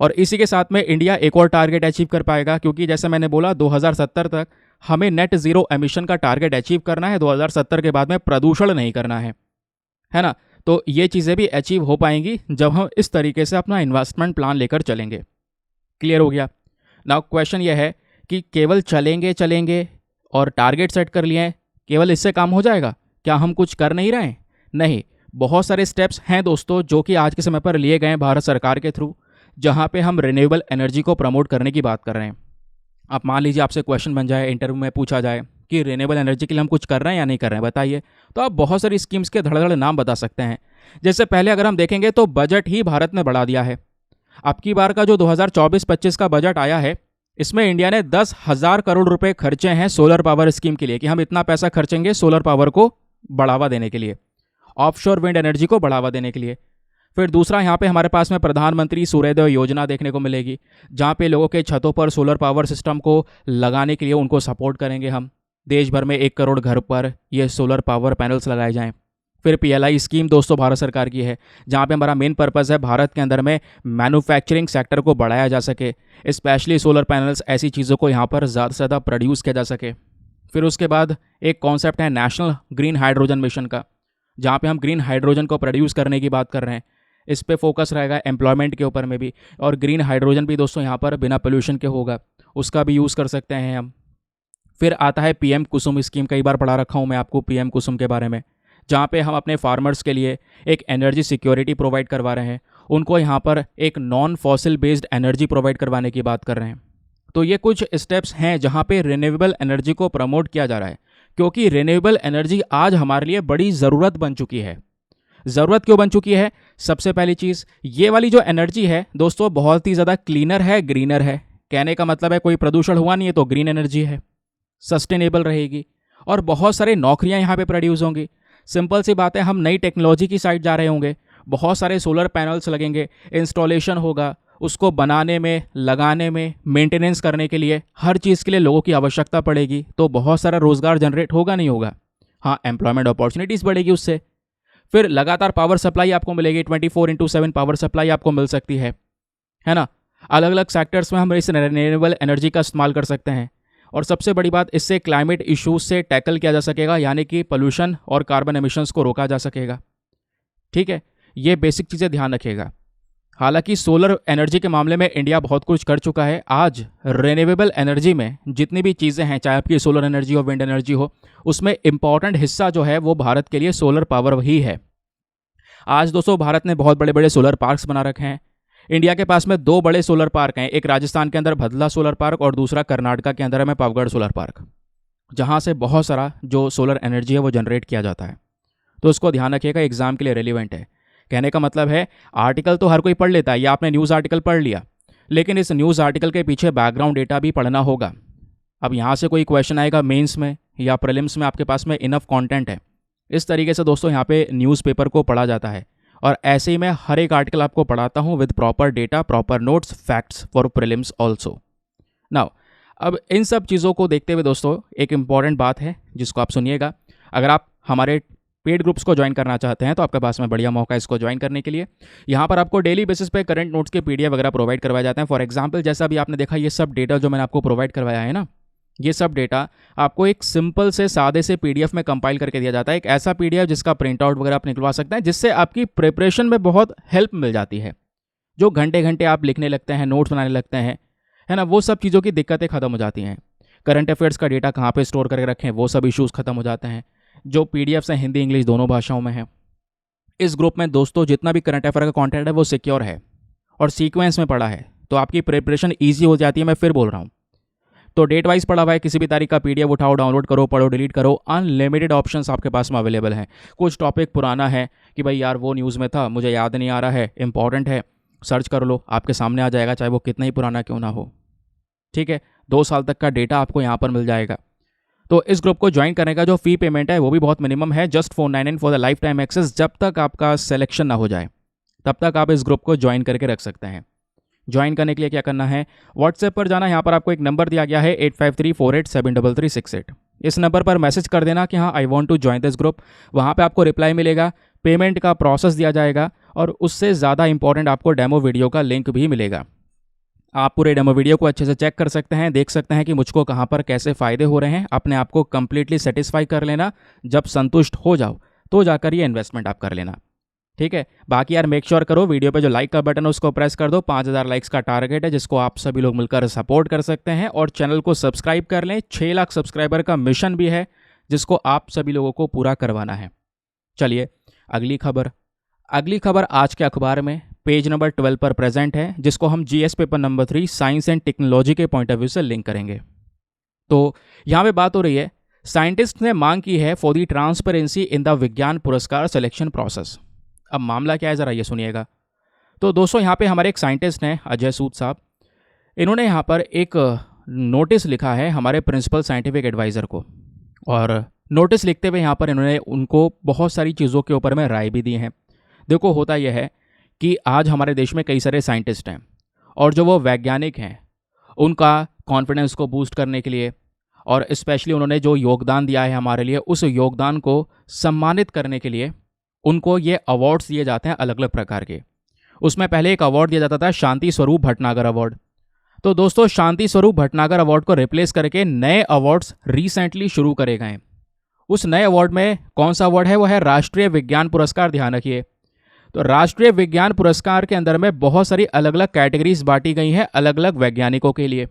और इसी के साथ में इंडिया एक और टारगेट अचीव कर पाएगा, क्योंकि जैसे मैंने बोला 2070 तक हमें नेट ज़ीरो एमिशन का टारगेट अचीव करना है। 2070 के बाद में प्रदूषण नहीं करना है ना। तो ये चीज़ें भी अचीव हो पाएंगी जब हम इस तरीके से अपना इन्वेस्टमेंट प्लान लेकर चलेंगे। क्लियर हो गया। नाउ क्वेश्चन ये है कि केवल चलेंगे और टारगेट सेट कर लिए हैं, केवल इससे काम हो जाएगा क्या? हम कुछ कर नहीं रहे हैं? नहीं, बहुत सारे स्टेप्स हैं दोस्तों जो कि आज के समय पर लिए गए हैं भारत सरकार के थ्रू, जहाँ पे हम रिन्यूएबल एनर्जी को प्रमोट करने की बात कर रहे हैं। आप मान लीजिए आपसे क्वेश्चन बन जाए, इंटरव्यू में पूछा जाए कि रिन्यूएबल एनर्जी के लिए हम कुछ कर रहे हैं या नहीं कर रहे हैं, बताइए। तो आप बहुत सारी स्कीम्स के धड़धड़ नाम बता सकते हैं। जैसे पहले अगर हम देखेंगे तो बजट ही भारत ने बढ़ा दिया है। अब की बार का जो 2024-25 का बजट आया है, इसमें इंडिया ने 10,000 करोड़ रुपए खर्चे हैं सोलर पावर स्कीम के लिए, कि हम इतना पैसा खर्चेंगे सोलर पावर को बढ़ावा देने के लिए, ऑफशोर विंड एनर्जी को बढ़ावा देने के लिए। फिर दूसरा यहाँ पे हमारे पास में प्रधानमंत्री सूर्योदय योजना देखने को मिलेगी, जहाँ पे लोगों के छतों पर सोलर पावर सिस्टम को लगाने के लिए उनको सपोर्ट करेंगे हम। देश भर में 1 करोड़ घर पर ये सोलर पावर पैनल्स लगाए जाएं। फिर PLI स्कीम दोस्तों भारत सरकार की है, जहाँ पे हमारा मेन पर्पज़ है भारत के अंदर में मैन्युफैक्चरिंग सेक्टर को बढ़ाया जा सके, स्पेशली सोलर पैनल्स ऐसी चीज़ों को यहाँ पर ज़्यादा से ज़्यादा प्रोड्यूस किया जा सके। फिर उसके बाद एक कॉन्सेप्ट है नेशनल ग्रीन हाइड्रोजन मिशन का, जहाँ पे हम ग्रीन हाइड्रोजन को प्रोड्यूस करने की बात कर रहे हैं। इस पे फोकस रहेगा एम्प्लॉयमेंट के ऊपर में भी, और ग्रीन हाइड्रोजन भी दोस्तों यहाँ पर बिना पोल्यूशन के होगा, उसका भी यूज़ कर सकते हैं हम। फिर आता है PM कुसुम स्कीम, कई बार पढ़ा रखा हूँ मैं आपको PM कुसुम के बारे में, जहाँ पे हम अपने फार्मर्स के लिए एक एनर्जी सिक्योरिटी प्रोवाइड करवा रहे हैं, उनको यहाँ पर एक non fossil based energy provide करवाने की बात कर रहे हैं। तो ये कुछ स्टेप्स हैं जहाँ पे रिन्यूएबल एनर्जी को प्रमोट किया जा रहा है, क्योंकि रिन्यूएबल एनर्जी आज हमारे लिए बड़ी ज़रूरत बन चुकी है। ज़रूरत क्यों बन चुकी है? सबसे पहली चीज़, ये वाली जो एनर्जी है दोस्तों बहुत ही ज़्यादा क्लीनर है, ग्रीनर है। कहने का मतलब है कोई प्रदूषण हुआ नहीं है तो ग्रीन एनर्जी है, सस्टेनेबल रहेगी, और बहुत सारे नौकरियां यहाँ पे प्रोड्यूस होंगी। सिंपल सी बात है, हम नई टेक्नोलॉजी की साइड जा रहे होंगे, बहुत सारे सोलर पैनल्स लगेंगे, इंस्टॉलेशन होगा, उसको बनाने में, लगाने में, मेंटेनेंस करने के लिए, हर चीज़ के लिए लोगों की आवश्यकता पड़ेगी, तो बहुत सारा रोज़गार जनरेट होगा नहीं होगा? हाँ, एम्प्लॉयमेंट अपॉर्चुनिटीज़ बढ़ेगी उससे। फिर लगातार पावर सप्लाई आपको मिलेगी, 24/7 पावर सप्लाई आपको मिल सकती है ना। अलग अलग सेक्टर्स में हम इस रिन्यूएबल एनर्जी का इस्तेमाल कर सकते हैं, और सबसे बड़ी बात, इससे क्लाइमेट इश्यूज से टैकल किया जा सकेगा, यानी कि पोल्यूशन और कार्बन एमिशंस को रोका जा सकेगा। ठीक है, ये बेसिक चीज़ें ध्यान रखिएगा। हालांकि सोलर एनर्जी के मामले में इंडिया बहुत कुछ कर चुका है। आज रिन्यूएबल एनर्जी में जितनी भी चीज़ें हैं, चाहे आपकी सोलर एनर्जी हो, विंड एनर्जी हो, उसमें इंपॉर्टेंट हिस्सा जो है वो भारत के लिए सोलर पावर ही है। आज दोस्तों भारत ने बहुत बड़े बड़े सोलर पार्क्स बना रखे हैं। इंडिया के पास में 2 बड़े सोलर पार्क हैं, एक राजस्थान के अंदर भदला सोलर पार्क और दूसरा कर्नाटका के अंदर में पावगढ़ सोलर पार्क, जहाँ से बहुत सारा जो सोलर एनर्जी है वो जनरेट किया जाता है। तो उसको ध्यान रखिएगा, एग्जाम के लिए रेलिवेंट है। कहने का मतलब है, आर्टिकल तो हर कोई पढ़ लेता है, या आपने न्यूज़ आर्टिकल पढ़ लिया, लेकिन इस न्यूज़ आर्टिकल के पीछे बैकग्राउंड डेटा भी पढ़ना होगा। अब यहाँ से कोई क्वेश्चन आएगा मेंस में या प्रीलिम्स में, आपके पास में इनफ कंटेंट है। इस तरीके से दोस्तों यहाँ पे न्यूज़पेपर को पढ़ा जाता है, और ऐसे ही मैं हर एक आर्टिकल आपको पढ़ाता हूँ with proper data, proper notes, facts for prelims also. Now अब इन सब चीज़ों को देखते हुए दोस्तों एक इंपॉर्टेंट बात है जिसको आप सुनिएगा। अगर आप हमारे पेड ग्रुप्स को ज्वाइन करना चाहते हैं तो आपके पास में बढ़िया मौका है इसको ज्वाइन करने के लिए। यहाँ पर आपको डेली बेसिस पे करंट नोट्स के PDF वगैरह प्रोवाइड करवाए जाते हैं। फॉर एग्जांपल, जैसा भी आपने देखा, ये सब डेटा जो मैंने आपको प्रोवाइड करवाया है ना, ये सब डेटा आपको एक सिंपल से सादे से PDF में कंपाइल करके दिया जाता है। एक ऐसा PDF जिसका प्रिंट आउट वगैरह आप निकलवा सकते हैं, जिससे आपकी प्रिपरेशन में बहुत हेल्प मिल जाती है। जो घंटे घंटे आप लिखने लगते हैं, नोट्स बनाने लगते हैं, है ना, वो सब चीज़ों की दिक्कतें खत्म हो जाती हैं। करंट अफेयर्स का डेटा कहाँ पे स्टोर करके रखें, वो सब इश्यूज़ खत्म हो जाते हैं। जो PDFs हैं हिंदी इंग्लिश दोनों भाषाओं में है। इस ग्रुप में दोस्तों जितना भी करंट अफेयर का कंटेंट है वो सिक्योर है और सीक्वेंस में पड़ा है, तो आपकी प्रिपरेशन ईजी हो जाती है। मैं फिर बोल रहा हूँ, तो डेट वाइज पड़ा हुआ है, किसी भी तारीख का PDF उठाओ, डाउनलोड करो, पढ़ो, डिलीट करो, अनलिमिटेड ऑप्शंस आपके पास में अवेलेबल हैं। कुछ टॉपिक पुराना है कि भाई यार वो न्यूज़ में था, मुझे याद नहीं आ रहा है, इंपॉर्टेंट है, सर्च कर लो, आपके सामने आ जाएगा, चाहे वो कितना ही पुराना क्यों ना हो। ठीक है, 2 साल तक का डेटा आपको यहाँ पर मिल जाएगा। तो इस ग्रुप को ज्वाइन करने का जो फ़ी पेमेंट है वो भी बहुत मिनिमम है, just 499 for the lifetime access. जब तक आपका सिलेक्शन ना हो जाए तब तक आप इस ग्रुप को ज्वाइन करके रख सकते हैं। ज्वाइन करने के लिए क्या करना है, व्हाट्सएप पर जाना, यहाँ पर आपको एक नंबर दिया गया है 8534873368। इस नंबर पर मैसेज कर देना कि हाँ I want to join this group. वहाँ पे आपको रिप्लाई मिलेगा, पेमेंट का प्रोसेस दिया जाएगा, और उससे ज़्यादा इंपॉर्टेंट आपको डेमो वीडियो का लिंक भी मिलेगा। आप पूरे डेमो वीडियो को अच्छे से चेक कर सकते हैं, देख सकते हैं कि मुझको कहाँ पर कैसे फ़ायदे हो रहे हैं। अपने आप को कंप्लीटली सेटिस्फाई कर लेना, जब संतुष्ट हो जाओ तो जाकर ये इन्वेस्टमेंट आप कर लेना। ठीक है, बाकी यार मेक श्योर करो वीडियो पे जो लाइक का बटन है उसको प्रेस कर दो। 5000 लाइक्स का टारगेट है जिसको आप सभी लोग मिलकर सपोर्ट कर सकते हैं, और चैनल को सब्सक्राइब कर लें। 6 लाख सब्सक्राइबर का मिशन भी है जिसको आप सभी लोगों को पूरा करवाना है। चलिए अगली खबर आज के अखबार में पेज नंबर 12 पर प्रेजेंट है, जिसको हम GS paper number 3 science and technology के पॉइंट ऑफ व्यू से लिंक करेंगे। तो यहाँ पे बात हो रही है, साइंटिस्ट ने मांग की है for the transparency in the विज्ञान पुरस्कार सिलेक्शन प्रोसेस। अब मामला क्या है ज़रा ये सुनिएगा। तो दोस्तों यहाँ पे हमारे एक साइंटिस्ट हैं अजय सूद साहब, इन्होंने यहाँ पर एक नोटिस लिखा है हमारे प्रिंसिपल साइंटिफिक एडवाइज़र को, और नोटिस लिखते हुए यहाँ पर इन्होंने उनको बहुत सारी चीज़ों के ऊपर में राय भी दी है। देखो होता यह है कि आज हमारे देश में कई सारे साइंटिस्ट हैं और जो वो वैज्ञानिक हैं उनका कॉन्फिडेंस को बूस्ट करने के लिए और स्पेशली उन्होंने जो योगदान दिया है हमारे लिए, उस योगदान को सम्मानित करने के लिए उनको ये अवार्ड्स दिए जाते हैं अलग अलग प्रकार के। उसमें पहले एक अवार्ड दिया जाता था शांति स्वरूप भटनागर अवार्ड। तो दोस्तों शांति स्वरूप भटनागर अवार्ड को रिप्लेस करके नए अवार्ड्स रिसेंटली शुरू करे गए। उस नए अवार्ड में कौन सा अवार्ड है? वो है राष्ट्रीय विज्ञान पुरस्कार। ध्यान रखिए, तो राष्ट्रीय विज्ञान पुरस्कार के अंदर में बहुत सारी अलग अलग कैटेगरीज बांटी गई हैं अलग अलग वैज्ञानिकों के लिए,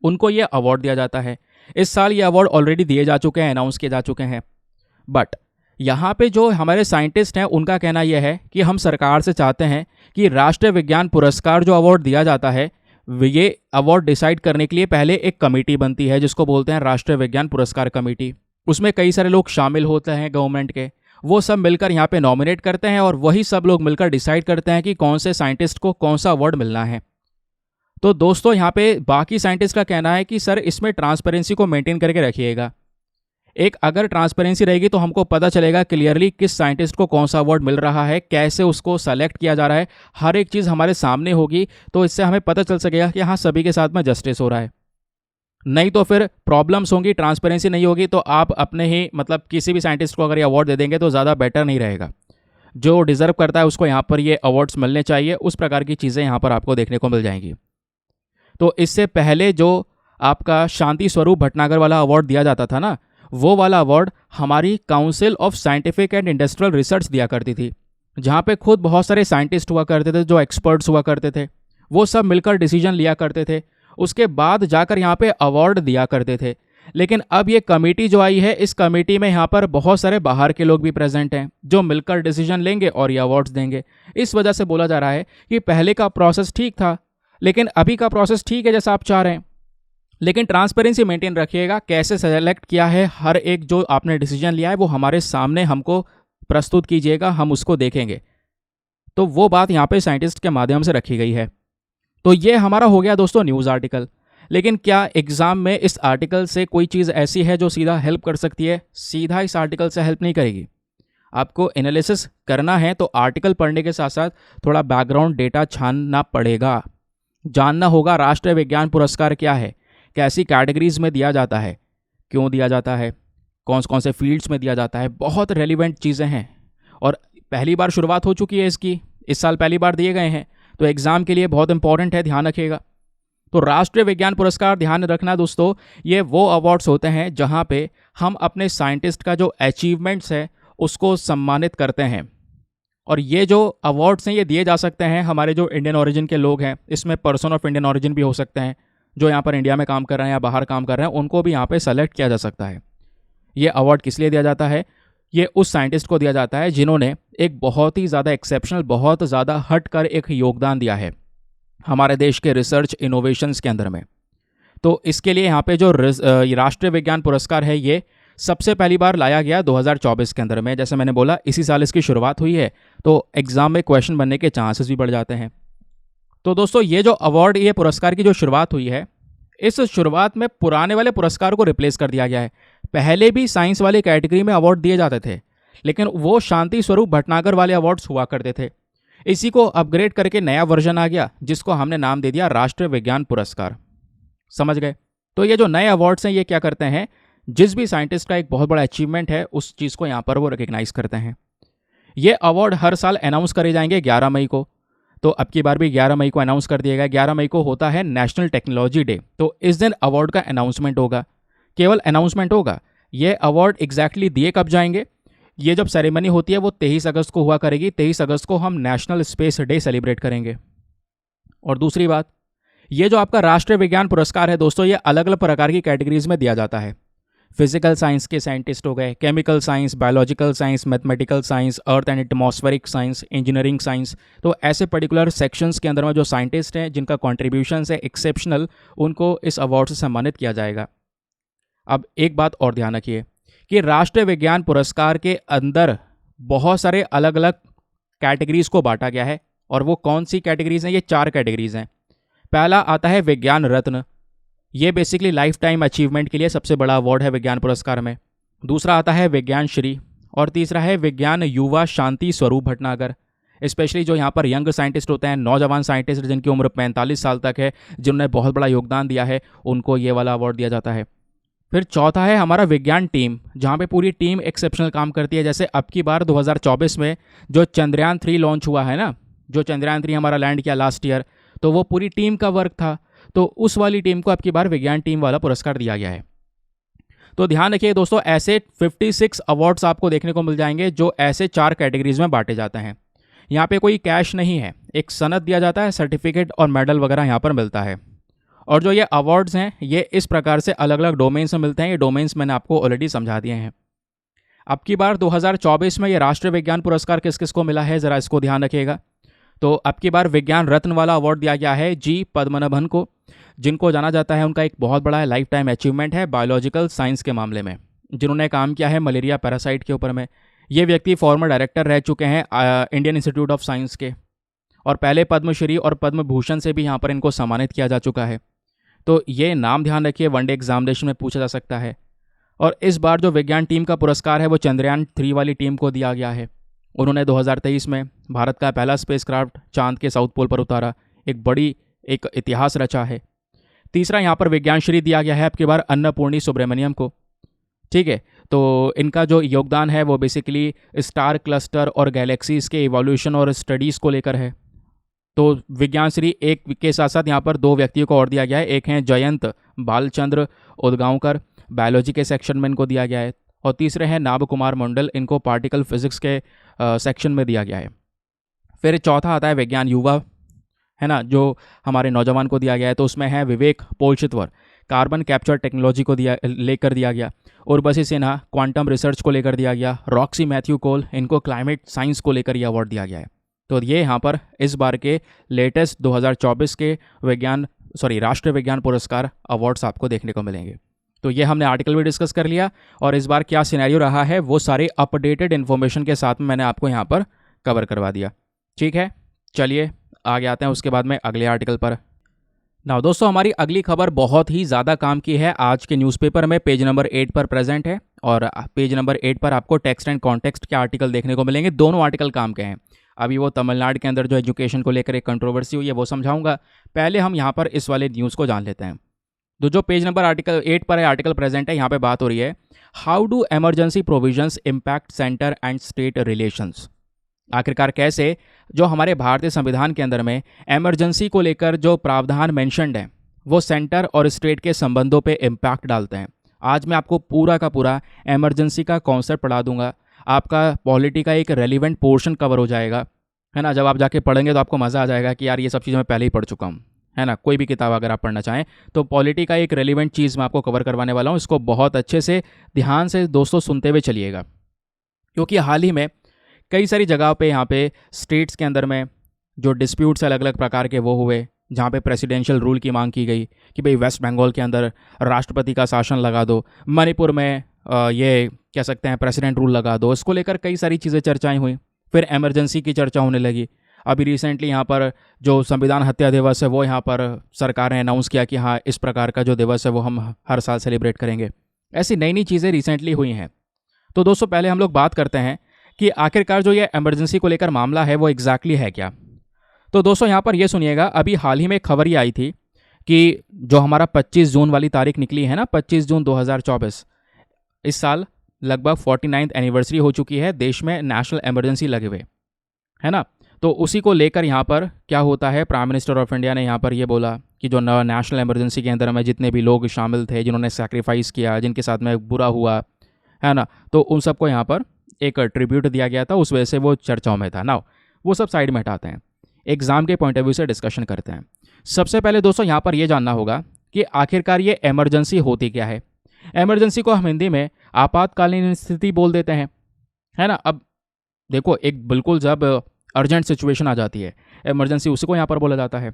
उनको ये अवार्ड दिया जाता है। इस साल ये अवार्ड ऑलरेडी दिए जा चुके हैं, अनाउंस किए जा चुके हैं। बट यहाँ पे जो हमारे साइंटिस्ट हैं उनका कहना यह है कि हम सरकार से चाहते हैं कि राष्ट्रीय विज्ञान पुरस्कार जो अवार्ड दिया जाता है, ये अवार्ड डिसाइड करने के लिए पहले एक कमेटी बनती है जिसको बोलते हैं राष्ट्रीय विज्ञान पुरस्कार कमेटी। उसमें कई सारे लोग शामिल होते हैं गवर्नमेंट के, वो सब मिलकर यहाँ पे नॉमिनेट करते हैं और वही सब लोग मिलकर डिसाइड करते हैं कि कौन से साइंटिस्ट को कौन सा अवार्ड मिलना है। तो दोस्तों यहाँ पे बाकी साइंटिस्ट का कहना है कि सर इसमें ट्रांसपेरेंसी को मेंटेन करके रखिएगा। एक अगर ट्रांसपेरेंसी रहेगी तो हमको पता चलेगा क्लियरली किस साइंटिस्ट को कौन सा अवार्ड मिल रहा है, कैसे उसको सेलेक्ट किया जा रहा है, हर एक चीज़ हमारे सामने होगी। तो इससे हमें पता चल सकेगा कि हाँ सभी के साथ में जस्टिस हो रहा है। नहीं तो फिर प्रॉब्लम्स होंगी, ट्रांसपेरेंसी नहीं होगी तो आप अपने ही मतलब किसी भी साइंटिस्ट को अगर ये अवार्ड दे देंगे तो ज़्यादा बेटर नहीं रहेगा। जो डिज़र्व करता है उसको यहाँ पर ये अवार्ड्स मिलने चाहिए, उस प्रकार की चीज़ें यहाँ पर आपको देखने को मिल जाएंगी। तो इससे पहले जो आपका शांति स्वरूप भटनागर वाला अवार्ड दिया जाता था ना, वो वाला अवार्ड हमारी council of scientific and industrial research दिया करती थी, जहाँ पे खुद बहुत सारे साइंटिस्ट हुआ करते थे, जो एक्सपर्ट्स हुआ करते थे, वो सब मिलकर डिसीजन लिया करते थे, उसके बाद जाकर यहाँ पे अवार्ड दिया करते थे। लेकिन अब ये कमेटी जो आई है, इस कमेटी में यहाँ पर बहुत सारे बाहर के लोग भी प्रेजेंट हैं जो मिलकर डिसीजन लेंगे और ये अवार्ड्स देंगे। इस वजह से बोला जा रहा है कि पहले का प्रोसेस ठीक था, लेकिन अभी का प्रोसेस ठीक है जैसा आप चाह रहे हैं, लेकिन ट्रांसपेरेंसी मेंटेन रखिएगा। कैसे सेलेक्ट किया है, हर एक जो आपने डिसीजन लिया है वो हमारे सामने हमको प्रस्तुत कीजिएगा, हम उसको देखेंगे। तो वो बात यहाँ पे साइंटिस्ट के माध्यम से रखी गई है। तो ये हमारा हो गया दोस्तों न्यूज़ आर्टिकल। लेकिन क्या एग्ज़ाम में इस आर्टिकल से कोई चीज़ ऐसी है जो सीधा हेल्प कर सकती है? सीधा इस आर्टिकल से हेल्प नहीं करेगी। आपको एनालिसिस करना है तो आर्टिकल पढ़ने के साथ साथ थोड़ा बैकग्राउंड डेटा छानना पड़ेगा, जानना होगा राष्ट्रीय विज्ञान पुरस्कार क्या है, कैसी कैटेगरीज में दिया जाता है, क्यों दिया जाता है, कौन कौन से फील्ड्स में दिया जाता है। बहुत रेलिवेंट चीज़ें हैं और पहली बार शुरुआत हो चुकी है इसकी, इस साल पहली बार दिए गए हैं, तो एग्ज़ाम के लिए बहुत इंपॉर्टेंट है, ध्यान रखिएगा। तो राष्ट्रीय विज्ञान पुरस्कार, ध्यान रखना दोस्तों, ये वो अवार्ड्स होते हैं जहाँ पे हम अपने साइंटिस्ट का जो अचीवमेंट्स है उसको सम्मानित करते हैं। और ये जो अवार्ड्स हैं ये दिए जा सकते हैं हमारे जो इंडियन ओरिजिन के लोग हैं, इसमें पर्सन ऑफ इंडियन ओरिजिन भी हो सकते हैं, जो यहाँ पर इंडिया में काम कर रहे हैं या बाहर काम कर रहे हैं, उनको भी यहाँ पे सेलेक्ट किया जा सकता है। ये अवार्ड किस लिए दिया जाता है? ये उस साइंटिस्ट को दिया जाता है जिन्होंने एक बहुत ही ज़्यादा एक्सेप्शनल, बहुत ज़्यादा हट कर एक योगदान दिया है हमारे देश के रिसर्च इनोवेशंस के अंदर में। तो इसके लिए यहाँ पे जो राष्ट्रीय विज्ञान पुरस्कार है ये सबसे पहली बार लाया गया 2024 के अंदर में। जैसे मैंने बोला इसी साल इसकी शुरुआत हुई है, तो एग्ज़ाम में क्वेश्चन बनने के चांसेस भी बढ़ जाते हैं। तो दोस्तों ये जो अवार्ड, ये पुरस्कार की जो शुरुआत हुई है, इस शुरुआत में पुराने वाले पुरस्कार को रिप्लेस कर दिया गया है। पहले भी साइंस वाली कैटेगरी में अवार्ड दिए जाते थे, लेकिन वो शांति स्वरूप भटनागर वाले अवार्ड्स हुआ करते थे। इसी को अपग्रेड करके नया वर्जन आ गया जिसको हमने नाम दे दिया राष्ट्रीय विज्ञान पुरस्कार। समझ गए? तो ये जो नए अवार्ड्स हैं ये क्या करते हैं, जिस भी साइंटिस्ट का एक बहुत बड़ा अचीवमेंट है उस चीज़ को यहाँ पर वो रिकग्नाइज करते हैं। ये अवार्ड हर साल अनाउंस करे जाएंगे 11 मई को। तो अब की बार भी 11 मई को अनाउंस कर दिया गया। 11 मई को होता है नेशनल टेक्नोलॉजी डे, तो इस दिन अवार्ड का अनाउंसमेंट होगा। केवल अनाउंसमेंट होगा। ये अवार्ड एग्जैक्टली दिए कब जाएंगे, ये जब सेरेमनी होती है वो 23 अगस्त को हुआ करेगी। 23 अगस्त को हम नेशनल स्पेस डे सेलिब्रेट करेंगे। और दूसरी बात, ये जो आपका राष्ट्रीय विज्ञान पुरस्कार है दोस्तों, ये अलग अलग प्रकार की कैटेगरीज में दिया जाता है। फिजिकल साइंस के साइंटिस्ट हो गए, chemical science, biological science, mathematical science, earth and atmospheric science, engineering science. तो ऐसे पर्टिकुलर सेक्शंस के अंदर में जो साइंटिस्ट हैं जिनका कॉन्ट्रीब्यूशन है एक्सेप्शनल, उनको इस अवार्ड से सम्मानित किया जाएगा। अब एक बात और ध्यान रखिए कि राष्ट्रीय विज्ञान पुरस्कार के अंदर बहुत सारे अलग अलग कैटेगरीज को बांटा गया है। और वो कौन सी कैटेगरीज हैं? ये 4 कैटेगरीज हैं। पहला आता है विज्ञान रत्न। ये बेसिकली लाइफ टाइम अचीवमेंट के लिए सबसे बड़ा अवार्ड है विज्ञान पुरस्कार में। दूसरा आता है विज्ञान श्री, और तीसरा है विज्ञान युवा शांति स्वरूप भटनागर। स्पेशली जो यहाँ पर यंग साइंटिस्ट होते हैं, नौजवान साइंटिस्ट जिनकी उम्र 45 साल तक है, जिन्होंने बहुत बड़ा योगदान दिया है, उनको ये वाला अवार्ड दिया जाता है। फिर चौथा है हमारा विज्ञान टीम, जहाँ पे पूरी टीम एक्सेप्शनल काम करती है। जैसे अब की बार 2024 में जो चंद्रयान 3 लॉन्च हुआ है ना, जो चंद्रयान 3 हमारा लैंड किया लास्ट ईयर, तो वो पूरी टीम का वर्क था। तो उस वाली टीम को अब की बार विज्ञान टीम वाला पुरस्कार दिया गया है। तो ध्यान रखिए दोस्तों, ऐसे 56 अवार्ड्स आपको देखने को मिल जाएंगे जो ऐसे 4 कैटेगरीज में बांटे जाते हैं। यहाँ पे कोई कैश नहीं है, एक सनद दिया जाता है, सर्टिफिकेट और मेडल वगैरह यहाँ पर मिलता है। और जो ये अवार्ड्स हैं ये इस प्रकार से अलग अलग डोमेन्स में मिलते हैं। ये डोमेन्स मैंने आपको ऑलरेडी समझा दिए हैं। अब की बार 2024 में ये राष्ट्रीय विज्ञान पुरस्कार किस किस को मिला है, ज़रा इसको ध्यान रखिएगा। तो अब की बार विज्ञान रत्न वाला अवार्ड दिया गया है जी पद्मनाभन को, जिनको जाना जाता है, उनका एक बहुत बड़ा लाइफ टाइम अचीवमेंट है बायोलॉजिकल साइंस के मामले में, जिन्होंने काम किया है मलेरिया पैरासाइट के ऊपर में। ये व्यक्ति फॉर्मर डायरेक्टर रह चुके हैं इंडियन इंस्टीट्यूट ऑफ साइंस के, और पहले पद्मश्री और पद्म भूषण से भी यहाँ पर इनको सम्मानित किया जा चुका है। तो ये नाम ध्यान रखिए, वनडे एग्जामिनेशन में पूछा जा सकता है। और इस बार जो विज्ञान टीम का पुरस्कार है वो चंद्रयान 3 वाली टीम को दिया गया है। उन्होंने 2023 में भारत का पहला स्पेसक्राफ्ट चांद के साउथ पोल पर उतारा, एक इतिहास रचा है। तीसरा यहाँ पर विज्ञान श्री दिया गया है अब की बार अन्नपूर्णी सुब्रमण्यम को। ठीक है, तो इनका जो योगदान है वो बेसिकली स्टार क्लस्टर और गैलेक्सीज के इवोल्यूशन और स्टडीज़ को लेकर है। तो विज्ञान श्री एक के साथ साथ यहाँ पर 2 व्यक्तियों को और दिया गया है। एक हैं जयंत बालचंद्र उदगांवकर, बायोलॉजी के सेक्शन में इनको दिया गया है, और तीसरे हैं नाभ कुमार मंडल, इनको पार्टिकल फिजिक्स के सेक्शन में दिया गया है। फिर चौथा आता है विज्ञान युवा, है ना, जो हमारे नौजवान को दिया गया है। तो उसमें है विवेक पोलचितवर, कार्बन कैप्चर टेक्नोलॉजी को लेकर दिया गया। उर्वशी सिन्हा, क्वांटम रिसर्च को लेकर दिया गया। रॉक्सी मैथ्यू कोल, इनको क्लाइमेट साइंस को लेकर यह अवार्ड दिया गया है। तो ये यहाँ पर इस बार के लेटेस्ट 2024 के राष्ट्रीय विज्ञान पुरस्कार अवार्ड्स आपको देखने को मिलेंगे। तो ये हमने आर्टिकल भी डिस्कस कर लिया, और इस बार क्या सिनेरियो रहा है वो सारे अपडेटेड इन्फॉर्मेशन के साथ में मैंने आपको यहाँ पर कवर करवा दिया। ठीक है, चलिए आगे आते हैं उसके बाद में अगले आर्टिकल पर। नाउ दोस्तों, हमारी अगली खबर बहुत ही ज़्यादा काम की है, आज के न्यूज़पेपर में पेज नंबर 8 पर प्रेजेंट है। और पेज नंबर 8 पर आपको टेक्स्ट एंड कॉन्टेक्स्ट के आर्टिकल देखने को मिलेंगे। दोनों आर्टिकल काम के हैं। अभी वो तमिलनाडु के अंदर जो एजुकेशन को लेकर एक कंट्रोवर्सी हुई है वो समझाऊंगा। पहले हम यहाँ पर इस वाले न्यूज़ को जान लेते हैं। तो जो पेज नंबर आर्टिकल 8 पर है आर्टिकल प्रेजेंट है, यहाँ पे बात हो रही है how do emergency provisions impact centre and state relations. आखिरकार कैसे जो हमारे भारतीय संविधान के अंदर में एमरजेंसी को लेकर जो प्रावधान मेंशन्ड है वो सेंटर और स्टेट के संबंधों पे इम्पैक्ट डालते हैं। आज मैं आपको पूरा का पूरा एमरजेंसी का कॉन्सेप्ट पढ़ा दूंगा। आपका पॉलिटी का एक रेलिवेंट पोर्शन कवर हो जाएगा, है ना। जब आप जाके पढ़ेंगे तो आपको मज़ा आ जाएगा कि यार ये सब चीज़ें मैं पहले ही पढ़ चुका हूँ, है ना। कोई भी किताब अगर आप पढ़ना चाहें तो पॉलिटी का एक रेलिवेंट चीज़ मैं आपको कवर करवाने वाला हूँ। इसको बहुत अच्छे से ध्यान से दोस्तों सुनते हुए चलिएगा, क्योंकि हाल ही में कई सारी जगहों पे यहाँ पे स्टेट्स के अंदर में जो डिस्प्यूट्स अलग अलग प्रकार के वो हुए, जहाँ पे प्रेसिडेंशियल रूल की मांग की गई कि भाई वेस्ट बंगाल के अंदर राष्ट्रपति का शासन लगा दो, मणिपुर में ये कह सकते हैं प्रेसिडेंट रूल लगा दो। इसको लेकर कई सारी चीज़ें चर्चाएं हुई, फिर एमरजेंसी की चर्चा होने लगी। अभी रिसेंटली यहाँ पर जो संविधान हत्या दिवस है वो यहाँ पर सरकार ने अनाउंस किया कि हाँ इस प्रकार का जो दिवस है वो हम हर साल सेलिब्रेट करेंगे। ऐसी नई नई चीज़ें रिसेंटली हुई हैं। तो दोस्तों पहले हम लोग बात करते हैं कि आखिरकार जो ये एमरजेंसी को लेकर मामला है वो एग्जैक्टली है क्या। तो दोस्तों यहाँ पर ये सुनिएगा, अभी हाल ही में खबर ये आई थी कि जो हमारा 25 जून वाली तारीख निकली है ना, 25 जून 2024, इस साल लगभग 49th एनिवर्सरी हो चुकी है देश में नेशनल इमरजेंसी लगे हुए, है ना। तो उसी को लेकर यहाँ पर क्या होता है, प्राइम मिनिस्टर ऑफ इंडिया ने यहाँ पर ये बोला कि जो नेशनल इमरजेंसी के अंदर में जितने भी लोग शामिल थे, जिन्होंने सेक्रीफाइस किया, जिनके साथ में बुरा हुआ, है ना, तो उन सबको यहाँ पर एक ट्रिब्यूट दिया गया था। उस वजह से वो चर्चाओं में था ना। वो सब साइड में हटाते हैं, एग्जाम के पॉइंट ऑफ व्यू से डिस्कशन करते हैं। सबसे पहले दोस्तों यहाँ पर ये जानना होगा कि आखिरकार ये एमरजेंसी होती क्या है। एमरजेंसी को हम हिंदी में आपातकालीन स्थिति बोल देते हैं, है ना। अब देखो, एक बिल्कुल जब अर्जेंट सिचुएशन आ जाती है, इमरजेंसी उसी को यहाँ पर बोला जाता है,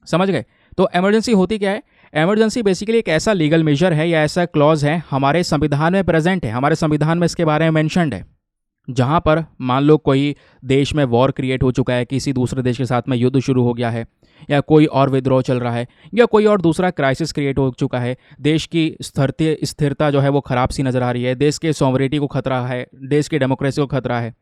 समझ गए। तो एमरजेंसी होती क्या है? एमरजेंसी बेसिकली एक ऐसा लीगल मेजर है या ऐसा क्लॉज है, हमारे संविधान में प्रेजेंट है, हमारे संविधान में इसके बारे में मेंशन्ड है, जहाँ पर मान लो कोई देश में वॉर क्रिएट हो चुका है, किसी दूसरे देश के साथ में युद्ध शुरू हो गया है, या कोई और विद्रोह चल रहा है या कोई और दूसरा क्राइसिस क्रिएट हो चुका है, देश की स्थिरता जो है वो ख़राब सी नज़र आ रही है, देश के सॉवरेनिटी को खतरा है, देश की डेमोक्रेसी को खतरा है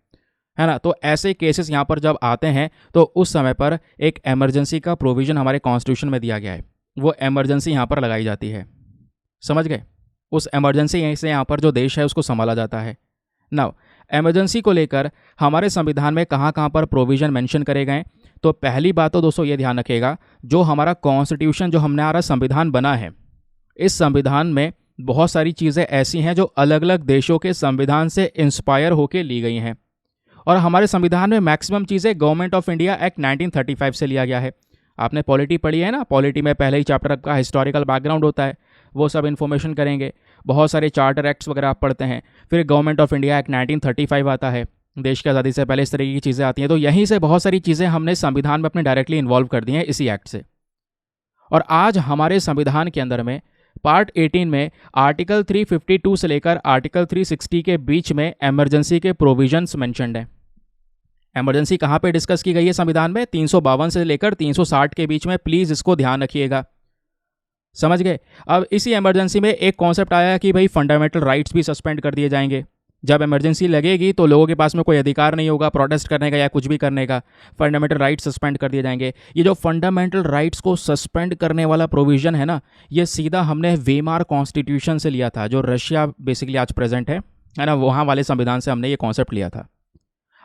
ना। तो ऐसे केसेस यहाँ पर जब आते हैं तो उस समय पर एक इमरजेंसी का प्रोविज़न हमारे कॉन्स्टिट्यूशन में दिया गया है, वो इमरजेंसी यहाँ पर लगाई जाती है। समझ गए? उस इमरजेंसी से यहाँ पर जो देश है उसको संभाला जाता है। नाउ इमरजेंसी को लेकर हमारे संविधान में कहाँ कहाँ पर प्रोविज़न मेंशन करे गए, तो पहली बात तो दोस्तों ये ध्यान रखिएगा, जो हमारा कॉन्स्टिट्यूशन जो हमारा संविधान बना है, इस संविधान में बहुत सारी चीज़ें ऐसी हैं जो अलग अलग देशों के संविधान से इंस्पायर होकर ली गई हैं। और हमारे संविधान में मैक्सिमम चीज़ें गवर्नमेंट ऑफ इंडिया एक्ट 1935 से लिया गया है। आपने पॉलिटी पढ़ी है ना, पॉलिटी में पहले ही चैप्टर का हिस्टोरिकल बैकग्राउंड होता है, वो सब इन्फॉर्मेशन करेंगे। बहुत सारे चार्टर एक्ट्स वगैरह आप पढ़ते हैं, फिर गवर्नमेंट ऑफ इंडिया एक्ट 1935 आता है, देश की आज़ादी से पहले इस तरीके की चीज़ें आती हैं। तो यहीं से बहुत सारी चीज़ें हमने संविधान में अपने डायरेक्टली इन्वॉल्व कर दी हैं इसी एक्ट से। और आज हमारे संविधान के अंदर में पार्ट 18 में आर्टिकल 352 से लेकर आर्टिकल 360 के बीच में इमरजेंसी के प्रोविजंस मेंशन्ड हैं। इमरजेंसी कहाँ पे डिस्कस की गई है संविधान में? 352 से लेकर 360 के बीच में, प्लीज़ इसको ध्यान रखिएगा। समझ गए? अब इसी इमरजेंसी में एक कॉन्सेप्ट आया कि भाई फंडामेंटल राइट्स भी सस्पेंड कर दिए जाएंगे। जब इमरजेंसी लगेगी तो लोगों के पास में कोई अधिकार नहीं होगा प्रोटेस्ट करने का या कुछ भी करने का, फंडामेंटल राइट्स सस्पेंड कर दिए जाएंगे। ये जो फंडामेंटल राइट्स को सस्पेंड करने वाला प्रोविज़न है ना, ये सीधा हमने वेमार कॉन्स्टिट्यूशन से लिया था, जो रशिया बेसिकली आज प्रेजेंट है ना, वहाँ वाले संविधान से हमने ये कॉन्सेप्ट लिया था।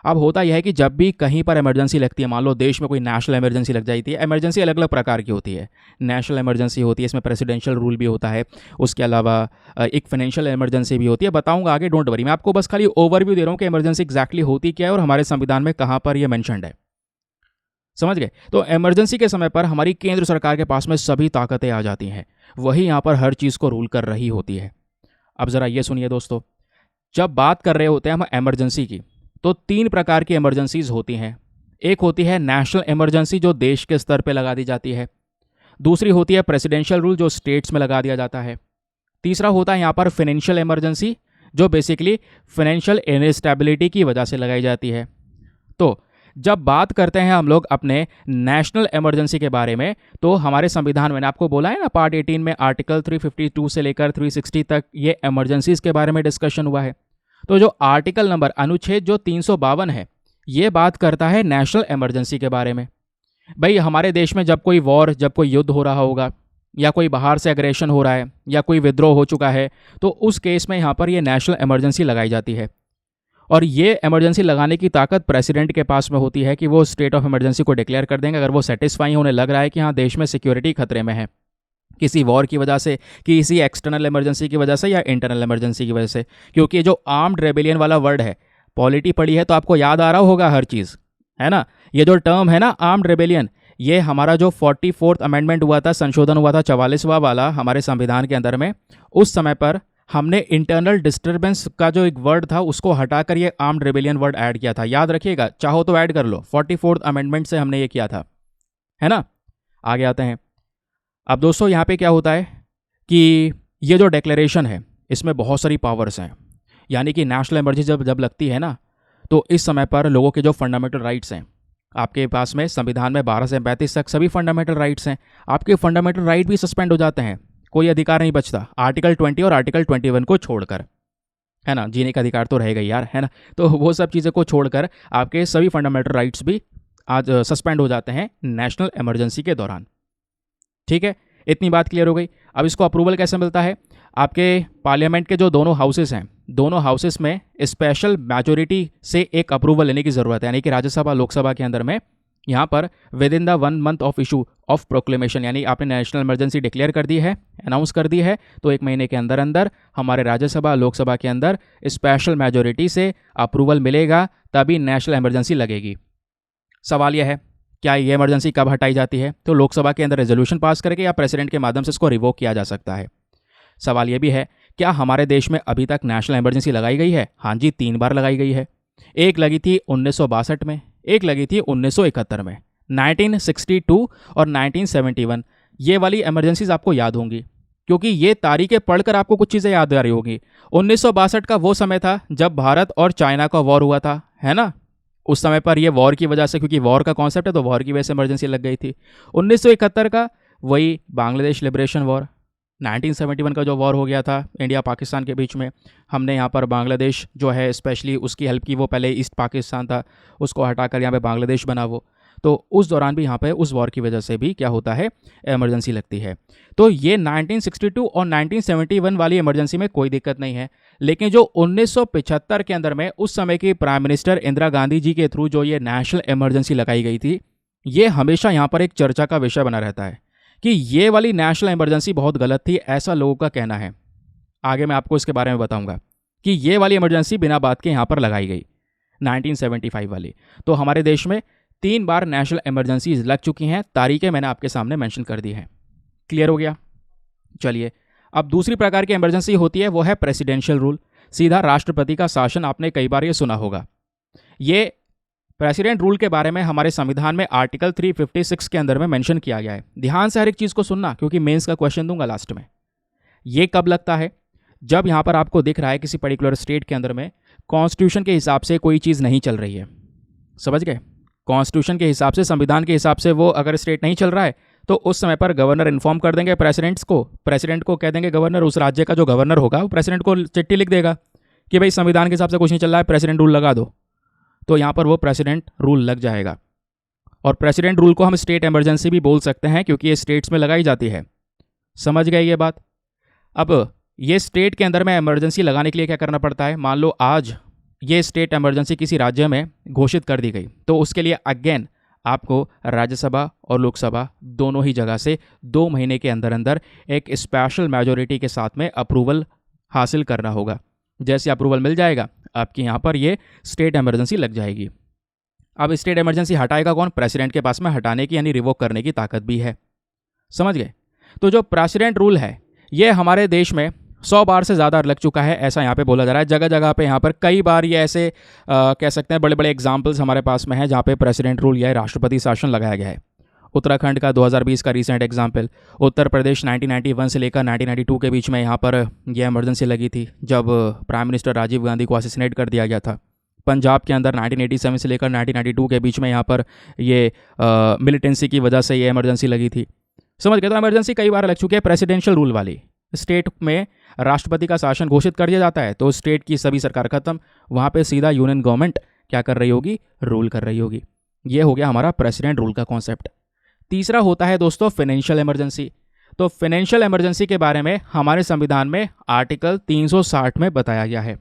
अब होता यह है कि जब भी कहीं पर इमरजेंसी लगती है, मान लो देश में कोई नेशनल इमरजेंसी लग जाती है, इमरजेंसी अलग अलग प्रकार की होती है। नेशनल इमरजेंसी होती है, इसमें प्रेसिडेंशियल रूल भी होता है, उसके अलावा एक फाइनेंशियल इमरजेंसी भी होती है। बताऊंगा आगे, डोंट वरी। मैं आपको बस खाली ओवरव्यू दे रहा हूँ कि इमरजेंसी एक्जैक्टली होती क्या है और हमारे संविधान में कहाँ पर यह मैंशनड है। समझ गए? तो इमरजेंसी के समय पर हमारी केंद्र सरकार के पास में सभी ताकतें आ जाती हैं, वही यहाँ पर हर चीज़ को रूल कर रही होती है। अब ज़रा ये सुनिए दोस्तों, जब बात कर रहे होते हैं हम इमरजेंसी की, तो 3 प्रकार की इमरजेंसीज होती हैं। एक होती है नेशनल इमरजेंसी, जो देश के स्तर पे लगा दी जाती है। दूसरी होती है प्रेसिडेंशियल रूल, जो स्टेट्स में लगा दिया जाता है। तीसरा होता है यहाँ पर फाइनेंशियल इमरजेंसी, जो बेसिकली फाइनेंशियल इनस्टेबिलिटी की वजह से लगाई जाती है। तो जब बात करते हैं हम लोग अपने नेशनल इमरजेंसी के बारे में, तो हमारे संविधान में, मैंने आपको बोला है ना, पार्ट 18 में आर्टिकल 352 से लेकर 360 तक ये इमरजेंसीज के बारे में डिस्कशन हुआ है। तो जो आर्टिकल नंबर अनुच्छेद जो 352 है, ये बात करता है नेशनल इमरजेंसी के बारे में। भाई हमारे देश में जब कोई वॉर, जब कोई युद्ध हो रहा होगा, या कोई बाहर से एग्रेशन हो रहा है, या कोई विद्रोह हो चुका है, तो उस केस में यहाँ पर ये नेशनल इमरजेंसी लगाई जाती है। और ये इमरजेंसी लगाने की ताकत प्रेसिडेंट के पास में होती है कि वो स्टेट ऑफ इमरजेंसी को डिक्लेयर कर देंगे अगर वो सेटिस्फाई होने लग रहा है कि हाँ देश में सिक्योरिटी खतरे में है, किसी वॉर की वजह से, किसी एक्सटर्नल इमरजेंसी की वजह से या इंटरनल इमरजेंसी की वजह से। क्योंकि जो आर्म्ड रेबेलियन वाला वर्ड है, पॉलिटी पढ़ी है तो आपको याद आ रहा होगा हर चीज़, है ना। ये जो टर्म है ना आर्म्ड रेबेलियन, ये हमारा जो 44th अमेंडमेंट हुआ था, संशोधन हुआ था 44वां वाला हमारे संविधान के अंदर में, उस समय पर हमने इंटरनल डिस्टर्बेंस का जो एक वर्ड था उसको हटाकर ये आर्म्ड रेबेलियन वर्ड ऐड किया था। याद रखिएगा, चाहो तो ऐड कर लो, 44th अमेंडमेंट से हमने ये किया था, है ना। आगे आते हैं। अब दोस्तों यहाँ पे क्या होता है कि ये जो डिक्लेरेशन है इसमें बहुत सारी पावर्स हैं, यानी कि नेशनल इमरजेंसी जब लगती है ना, तो इस समय पर लोगों के जो फंडामेंटल राइट्स हैं, आपके पास में संविधान में 12 से 35 तक सभी फंडामेंटल राइट्स हैं, आपके फंडामेंटल राइट भी सस्पेंड हो जाते हैं, कोई अधिकार नहीं बचता, आर्टिकल 20 और आर्टिकल 21 को छोड़कर, है ना। जीने का अधिकार तो रहेगा यार, है ना। तो वो सब चीज़ें को छोड़कर आपके सभी फंडामेंटल राइट्स भी आज सस्पेंड हो जाते हैं नेशनल इमरजेंसी के दौरान। ठीक है, इतनी बात क्लियर हो गई। अब इसको अप्रूवल कैसे मिलता है? आपके पार्लियामेंट के जो दोनों हाउसेस हैं, दोनों हाउसेस में स्पेशल मेजोरिटी से एक अप्रूवल लेने की ज़रूरत है, यानी कि राज्यसभा लोकसभा के अंदर में यहाँ पर with in the 1 month of issue of proclamation, यानी आपने नेशनल इमरजेंसी डिक्लेयर कर दी है, अनाउंस कर दी है, तो 1 महीने के अंदर अंदर हमारे राज्यसभा लोकसभा के अंदर स्पेशल मेजोरिटी से अप्रूवल मिलेगा, तभी नेशनल इमरजेंसी लगेगी। सवाल यह है, क्या ये इमरजेंसी कब हटाई जाती है? तो लोकसभा के अंदर रेजोल्यूशन पास करके या प्रेसिडेंट के माध्यम से इसको रिवोक किया जा सकता है। सवाल ये भी है, क्या हमारे देश में अभी तक नेशनल इमरजेंसी लगाई गई है? हाँ जी, 3 बार लगाई गई है। एक लगी थी 1962 में, एक लगी थी 1971 में, 1962 और 1971। ये वाली इमरजेंसीज आपको याद होंगी क्योंकि ये तारीखें पढ़कर आपको कुछ चीज़ें याद आ रही होगी। 1962 का वो समय था जब भारत और चाइना का वॉर हुआ था, है ना। उस समय पर ये वॉर की वजह से, क्योंकि वॉर का कॉन्सेप्ट है तो वॉर की वजह से इमरजेंसी लग गई थी। 1971 का वही बांग्लादेश लिबरेशन वॉर, 1971 का जो वॉर हो गया था इंडिया पाकिस्तान के बीच में, हमने यहाँ पर बांग्लादेश जो है स्पेशली उसकी हेल्प की। वो पहले ईस्ट पाकिस्तान था, उसको हटाकर यहाँ पे बांग्लादेश बना वो। तो उस दौरान भी यहाँ पे उस वॉर की वजह से भी क्या होता है, इमरजेंसी लगती है। तो ये 1962 और 1971 वाली इमरजेंसी में कोई दिक्कत नहीं है। लेकिन जो 1975 के अंदर में उस समय की प्राइम मिनिस्टर इंदिरा गांधी जी के थ्रू जो ये नेशनल इमरजेंसी लगाई गई थी, ये हमेशा यहाँ पर एक चर्चा का विषय बना रहता है कि ये वाली नेशनल इमरजेंसी बहुत गलत थी, ऐसा लोगों का कहना है। आगे मैं आपको इसके बारे में बताऊंगा कि ये वाली इमरजेंसी बिना बात के यहाँ पर लगाई गई 1975 वाली। तो हमारे देश में 3 बार नेशनल इमरजेंसीज लग चुकी हैं, तारीखें मैंने आपके सामने मेंशन कर दी हैं। क्लियर हो गया? चलिए, अब दूसरी प्रकार की इमरजेंसी होती है, वो है प्रेसिडेंशियल रूल, सीधा राष्ट्रपति का शासन। आपने कई बार ये सुना होगा। ये प्रेसिडेंट रूल के बारे में हमारे संविधान में आर्टिकल 356 के अंदर में मेंशन किया गया है। ध्यान से हर एक चीज़ को सुनना, क्योंकि मेंस का क्वेश्चन दूंगा लास्ट में। ये कब लगता है? जब यहाँ पर आपको दिख रहा है किसी पर्टिकुलर स्टेट के अंदर में कॉन्स्टिट्यूशन के हिसाब से कोई चीज़ नहीं चल रही है। समझ गए? कॉन्स्टिट्यूशन के हिसाब से, संविधान के हिसाब से वो अगर स्टेट नहीं चल रहा है तो उस समय पर गवर्नर इन्फॉर्म कर देंगे प्रेसिडेंट को कह देंगे, गवर्नर, उस राज्य का जो गवर्नर होगा वो प्रेसिडेंट को चिट्ठी लिख देगा कि भाई संविधान के हिसाब से कुछ नहीं चल रहा है, प्रेसिडेंट रूल लगा दो। तो यहाँ पर वो प्रेसिडेंट रूल लग जाएगा। और प्रेसिडेंट रूल को हम स्टेट इमरजेंसी भी बोल सकते हैं, क्योंकि ये स्टेट्स में लगाई जाती है। समझ गए ये बात? अब ये स्टेट के अंदर में इमरजेंसी लगाने के लिए क्या करना पड़ता है? मान लो आज ये स्टेट इमरजेंसी किसी राज्य में घोषित कर दी गई, तो उसके लिए अगेन आपको राज्यसभा और लोकसभा दोनों ही जगह से 2 महीने के अंदर अंदर एक स्पेशल मेजॉरिटी के साथ में अप्रूवल हासिल करना होगा। जैसे अप्रूवल मिल जाएगा, आपकी यहाँ पर ये स्टेट इमरजेंसी लग जाएगी। अब स्टेट इमरजेंसी हटाएगा कौन? प्रेसिडेंट के पास में हटाने की यानी रिवोक करने की ताकत भी है। समझ गए? तो जो प्रेसिडेंट रूल है ये हमारे देश में 100 बार से ज़्यादा लग चुका है, ऐसा यहाँ पे बोला जा रहा है। जगह जगह पे यहाँ पर कई बार ये ऐसे कह सकते हैं बड़े बड़े एग्जाम्पल्स हमारे पास में है जहाँ पे प्रेसिडेंट रूल या राष्ट्रपति शासन लगाया गया है। उत्तराखंड का 2020 का रीसेंट एग्जाम्पल, उत्तर प्रदेश 1991 से लेकर 1992 के बीच में यहाँ पर यह इमरजेंसी लगी थी जब प्राइम मिनिस्टर राजीव गांधी को असिसिनेट कर दिया गया था। पंजाब के अंदर 1987 से लेकर 1992 के बीच में यहाँ पर ये मिलिटेंसी की वजह से ये इमरजेंसी लगी थी। समझ गए? तो इमरजेंसी कई बार लग चुकी है। प्रेसिडेंशियल रूल वाली स्टेट में राष्ट्रपति का शासन घोषित कर दिया जाता है तो स्टेट की सभी सरकार खत्म, वहाँ पे सीधा यूनियन गवर्नमेंट क्या कर रही होगी? रूल कर रही होगी। ये हो गया हमारा प्रेसिडेंट रूल का कॉन्सेप्ट। तीसरा होता है दोस्तों फाइनेंशियल इमरजेंसी। तो फाइनेंशियल इमरजेंसी के बारे में हमारे संविधान में आर्टिकल 360 में बताया गया है।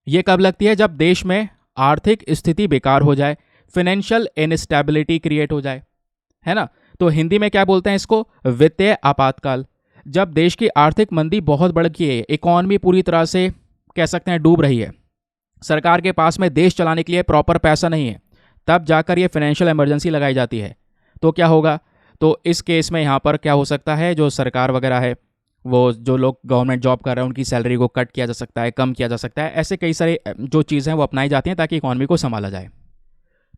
ये कब लगती है? जब देश में आर्थिक स्थिति बेकार हो जाए, फाइनेंशियल इनस्टेबिलिटी क्रिएट हो जाए, है ना। तो हिंदी में क्या बोलते हैं इसको? वित्तीय आपातकाल। जब देश की आर्थिक मंदी बहुत बढ़ गई है, इकॉनमी पूरी तरह से कह सकते हैं डूब रही है, सरकार के पास में देश चलाने के लिए प्रॉपर पैसा नहीं है, तब जाकर ये फाइनेंशियल इमरजेंसी लगाई जाती है। तो क्या होगा? तो इस केस में यहाँ पर क्या हो सकता है? जो सरकार वगैरह है, वो जो लोग गवर्नमेंट जॉब कर रहे हैं उनकी सैलरी को कट किया जा सकता है, कम किया जा सकता है। ऐसे कई सारे जो चीज़ें हैं वो अपनाई जाती हैं ताकि इकॉनमी को संभाला जाए।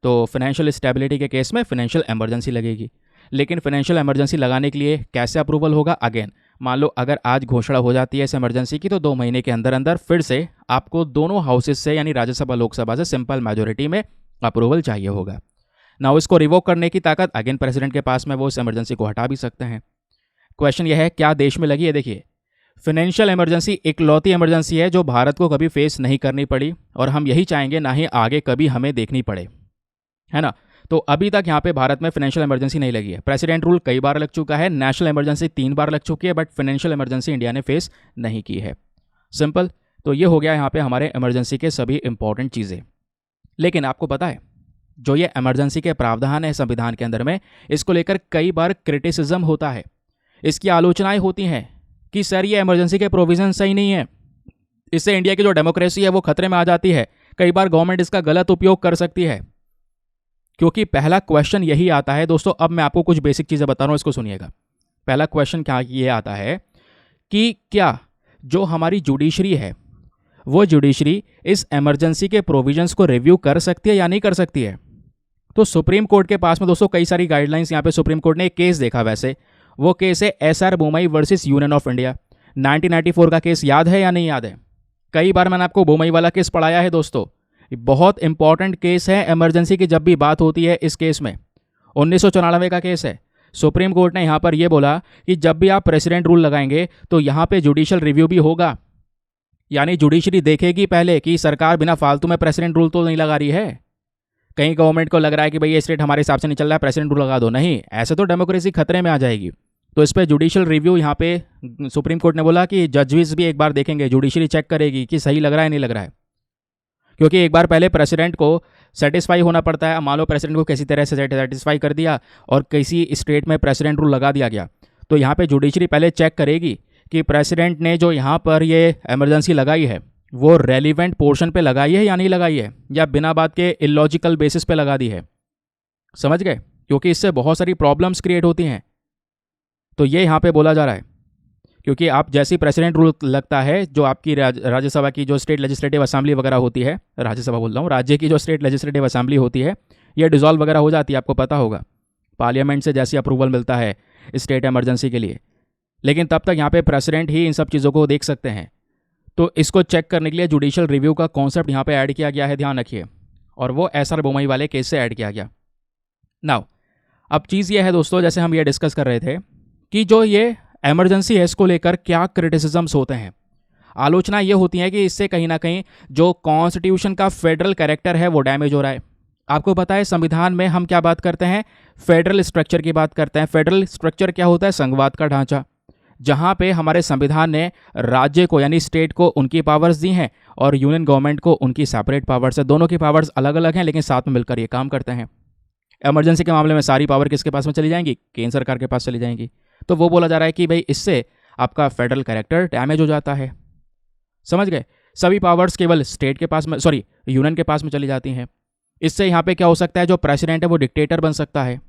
तो फाइनेंशियल स्टेबिलिटी के केस में फाइनेंशियल इमरजेंसी लगेगी। लेकिन फाइनेंशियल इमरजेंसी लगाने के लिए कैसे अप्रूवल होगा? अगेन मान लो अगर आज घोषणा हो जाती है इस इमरजेंसी की, तो 2 महीने के अंदर अंदर फिर से आपको दोनों हाउसेज से यानी राज्यसभा लोकसभा से सिंपल मेजोरिटी में अप्रूवल चाहिए होगा ना। इसको रिवोक करने की ताकत अगेन प्रेसिडेंट के पास में, वो इस इमरजेंसी को हटा भी सकते हैं। क्वेश्चन यह है क्या देश में लगी है? देखिए, फाइनेंशियल इमरजेंसी इकलौती इमरजेंसी है जो भारत को कभी फेस नहीं करनी पड़ी और हम यही चाहेंगे ना ही आगे कभी हमें देखनी पड़े, है ना। तो अभी तक यहाँ पे भारत में फाइनेंशियल इमरजेंसी नहीं लगी है। प्रेसिडेंट रूल कई बार लग चुका है, नेशनल इमरजेंसी 3 बार लग चुकी है, बट फाइनेंशियल इमरजेंसी इंडिया ने फेस नहीं की है। सिंपल। तो ये हो गया यहाँ पे हमारे इमरजेंसी के सभी इंपॉर्टेंट चीज़ें। लेकिन आपको पता है जो ये इमरजेंसी के प्रावधान है संविधान के अंदर में, इसको लेकर कई बार क्रिटिसिज्म होता है, इसकी आलोचनाएं होती हैं कि सर ये इमरजेंसी के प्रोविजन सही नहीं है, इससे इंडिया की जो डेमोक्रेसी है वो खतरे में आ जाती है, कई बार गवर्नमेंट इसका गलत उपयोग कर सकती है। क्योंकि पहला क्वेश्चन यही आता है दोस्तों। अब मैं आपको कुछ बेसिक चीज़ें बता रहा हूँ, इसको सुनिएगा। पहला क्वेश्चन क्या ये आता है कि क्या जो हमारी जुडिशरी है वो जुडिशरी इस इमरजेंसी के प्रोविजंस को रिव्यू कर सकती है या नहीं कर सकती है। तो सुप्रीम कोर्ट के पास में दोस्तों कई सारी गाइडलाइंस, यहाँ पे सुप्रीम कोर्ट ने एक केस देखा, वैसे वो केस है SR Bommai versus union of India. 1994 का केस याद है या नहीं याद है? कई बार मैंने आपको बोमई वाला केस पढ़ाया है दोस्तों। ये बहुत इंपॉर्टेंट केस है इमरजेंसी की जब भी बात होती है। इस केस में 1994 का केस है। सुप्रीम कोर्ट ने यहाँ पर यह बोला कि जब भी आप प्रेसिडेंट रूल लगाएंगे तो यहाँ पे जुडिशियल रिव्यू भी होगा, यानी जुडिशरी देखेगी पहले कि सरकार बिना फालतू में प्रेसिडेंट रूल तो नहीं लगा रही है। कहीं गवर्नमेंट को लग रहा है कि भाई ये स्टेट हमारे हिसाब से नहीं चल रहा है, प्रेसिडेंट रूल लगा दो, नहीं, ऐसे तो डेमोक्रेसी खतरे में आ जाएगी। तो इस पर जुडिशियल रिव्यू यहाँ पे सुप्रीम कोर्ट ने बोला कि जजेस भी एक बार देखेंगे, जुडिशरी चेक करेगी कि सही लग रहा है नहीं लग रहा है, क्योंकि एक बार पहले प्रेसिडेंट को सेटिस्फाई होना पड़ता है। मान लो प्रेसिडेंट को किसी तरह से सेटिस्फाई कर दिया और किसी स्टेट में प्रेसिडेंट रूल लगा दिया गया, तो यहाँ पे जुडिशरी पहले चेक करेगी कि प्रेसिडेंट ने जो यहाँ पर ये इमरजेंसी लगाई है वो रेलिवेंट पोर्शन पे लगाई है या नहीं लगाई है, या बिना बात के इलॉजिकल बेसिस पे लगा दी है। समझ गए? क्योंकि इससे बहुत सारी प्रॉब्लम्स क्रिएट होती हैं। तो ये यहाँ पे बोला जा रहा है, क्योंकि आप जैसी प्रेसिडेंट रूल लगता है, जो आपकी राज्यसभा की जो स्टेट लेजिस्लेटिव असेंबली वगैरह होती है, राज्यसभा बोल रहा हूँ, राज्य की जो स्टेट लेजिस्लेटिव असेंबली होती है, ये डिसॉल्व वगैरह हो जाती है, आपको पता होगा, पार्लियामेंट से जैसी अप्रूवल मिलता है स्टेट इमरजेंसी के लिए। लेकिन तब तक यहाँ पे प्रेसिडेंट ही इन सब चीज़ों को देख सकते हैं। तो इसको चेक करने के लिए जुडिशियल रिव्यू का कॉन्सेप्ट यहाँ पे ऐड किया गया है, ध्यान रखिए, और वो एसआर बोमई वाले केस से ऐड किया गया। नाउ अब चीज़ ये है दोस्तों, जैसे हम ये डिस्कस कर रहे थे कि जो ये इमरजेंसी है इसको लेकर क्या क्रिटिसिजम्स होते हैं। आलोचना ये होती है कि इससे कहीं ना कहीं जो कॉन्स्टिट्यूशन का फेडरल कैरेक्टर है वो डैमेज हो रहा है। आपको पता है संविधान में हम क्या बात करते हैं, फेडरल स्ट्रक्चर की बात करते हैं। फेडरल स्ट्रक्चर क्या होता है, संघवाद का ढांचा, जहाँ पे हमारे संविधान ने राज्य को यानी स्टेट को उनकी पावर्स दी हैं और यूनियन गवर्नमेंट को उनकी सेपरेट पावर्स है। दोनों की पावर्स अलग अलग हैं लेकिन साथ में मिलकर ये काम करते हैं। इमरजेंसी के मामले में सारी पावर किसके पास में चली जाएंगी, केंद्र सरकार के पास चली जाएंगी। तो वो बोला जा रहा है कि भाई इससे आपका फेडरल कैरेक्टर डैमेज हो जाता है। समझ गए? सभी पावर्स केवल स्टेट के पास में, सॉरी, यूनियन के पास में चली जाती हैं। इससे यहाँ पे क्या हो सकता है, जो प्रेसिडेंट है वो डिक्टेटर बन सकता है,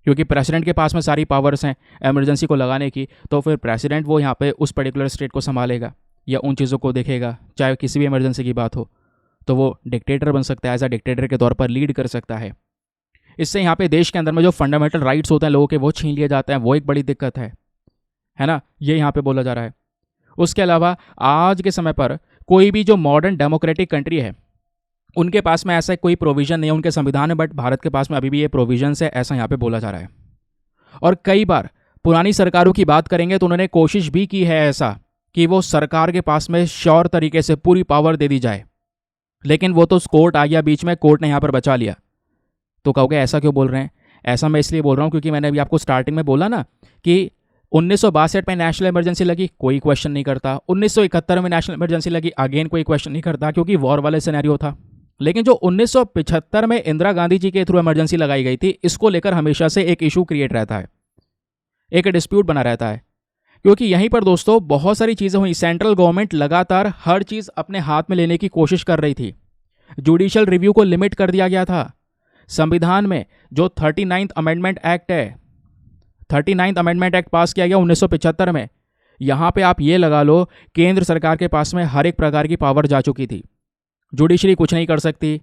क्योंकि प्रेसिडेंट के पास में सारी पावर्स हैं इमरजेंसी को लगाने की। तो फिर प्रेसिडेंट वो यहाँ पे उस पर्टिकुलर स्टेट को संभालेगा या उन चीज़ों को देखेगा, चाहे किसी भी इमरजेंसी की बात हो। तो वो डिक्टेटर बन सकता है, एज अ डिक्टेटर के तौर पर लीड कर सकता है। इससे यहाँ पे देश के अंदर में जो फंडामेंटल राइट्स होते हैं लोगों के, वो छीन लिए जाते हैं, वो एक बड़ी दिक्कत है ना, ये यहाँ पे बोला जा रहा है। उसके अलावा आज के समय पर कोई भी जो मॉडर्न डेमोक्रेटिक कंट्री है उनके पास में ऐसा कोई प्रोविज़न नहीं है उनके संविधान में, बट भारत के पास में अभी भी ये प्रोविजंस है, ऐसा यहाँ पे बोला जा रहा है। और कई बार पुरानी सरकारों की बात करेंगे तो उन्होंने कोशिश भी की है ऐसा कि वो सरकार के पास में श्योर तरीके से पूरी पावर दे दी जाए, लेकिन वो तो कोर्ट आ गया बीच में, कोर्ट ने यहाँ पर बचा लिया। तो कहोगे ऐसा क्यों बोल रहे हैं? ऐसा मैं इसलिए बोल रहा हूँ क्योंकि मैंने अभी आपको स्टार्टिंग में बोला ना कि 1962 में नेशनल इमरजेंसी लगी, कोई क्वेश्चन नहीं करता। 1971 में नेशनल इमरजेंसी लगी, अगेन कोई क्वेश्चन नहीं करता, क्योंकि वॉर वाले सिनेरियो था। लेकिन जो 1975 में इंदिरा गांधी जी के थ्रू इमरजेंसी लगाई गई थी, इसको लेकर हमेशा से एक इशू क्रिएट रहता है, एक डिस्प्यूट बना रहता है, क्योंकि यहीं पर दोस्तों बहुत सारी चीज़ें हुई। सेंट्रल गवर्नमेंट लगातार हर चीज़ अपने हाथ में लेने की कोशिश कर रही थी। जुडिशियल रिव्यू को लिमिट कर दिया गया था। संविधान में जो 39th अमेंडमेंट एक्ट है, 39th अमेंडमेंट एक्ट पास किया गया 1975 में। यहाँ पे आप ये लगा लो केंद्र सरकार के पास में हर एक प्रकार की पावर जा चुकी थी, जुडिशरी कुछ नहीं कर सकती,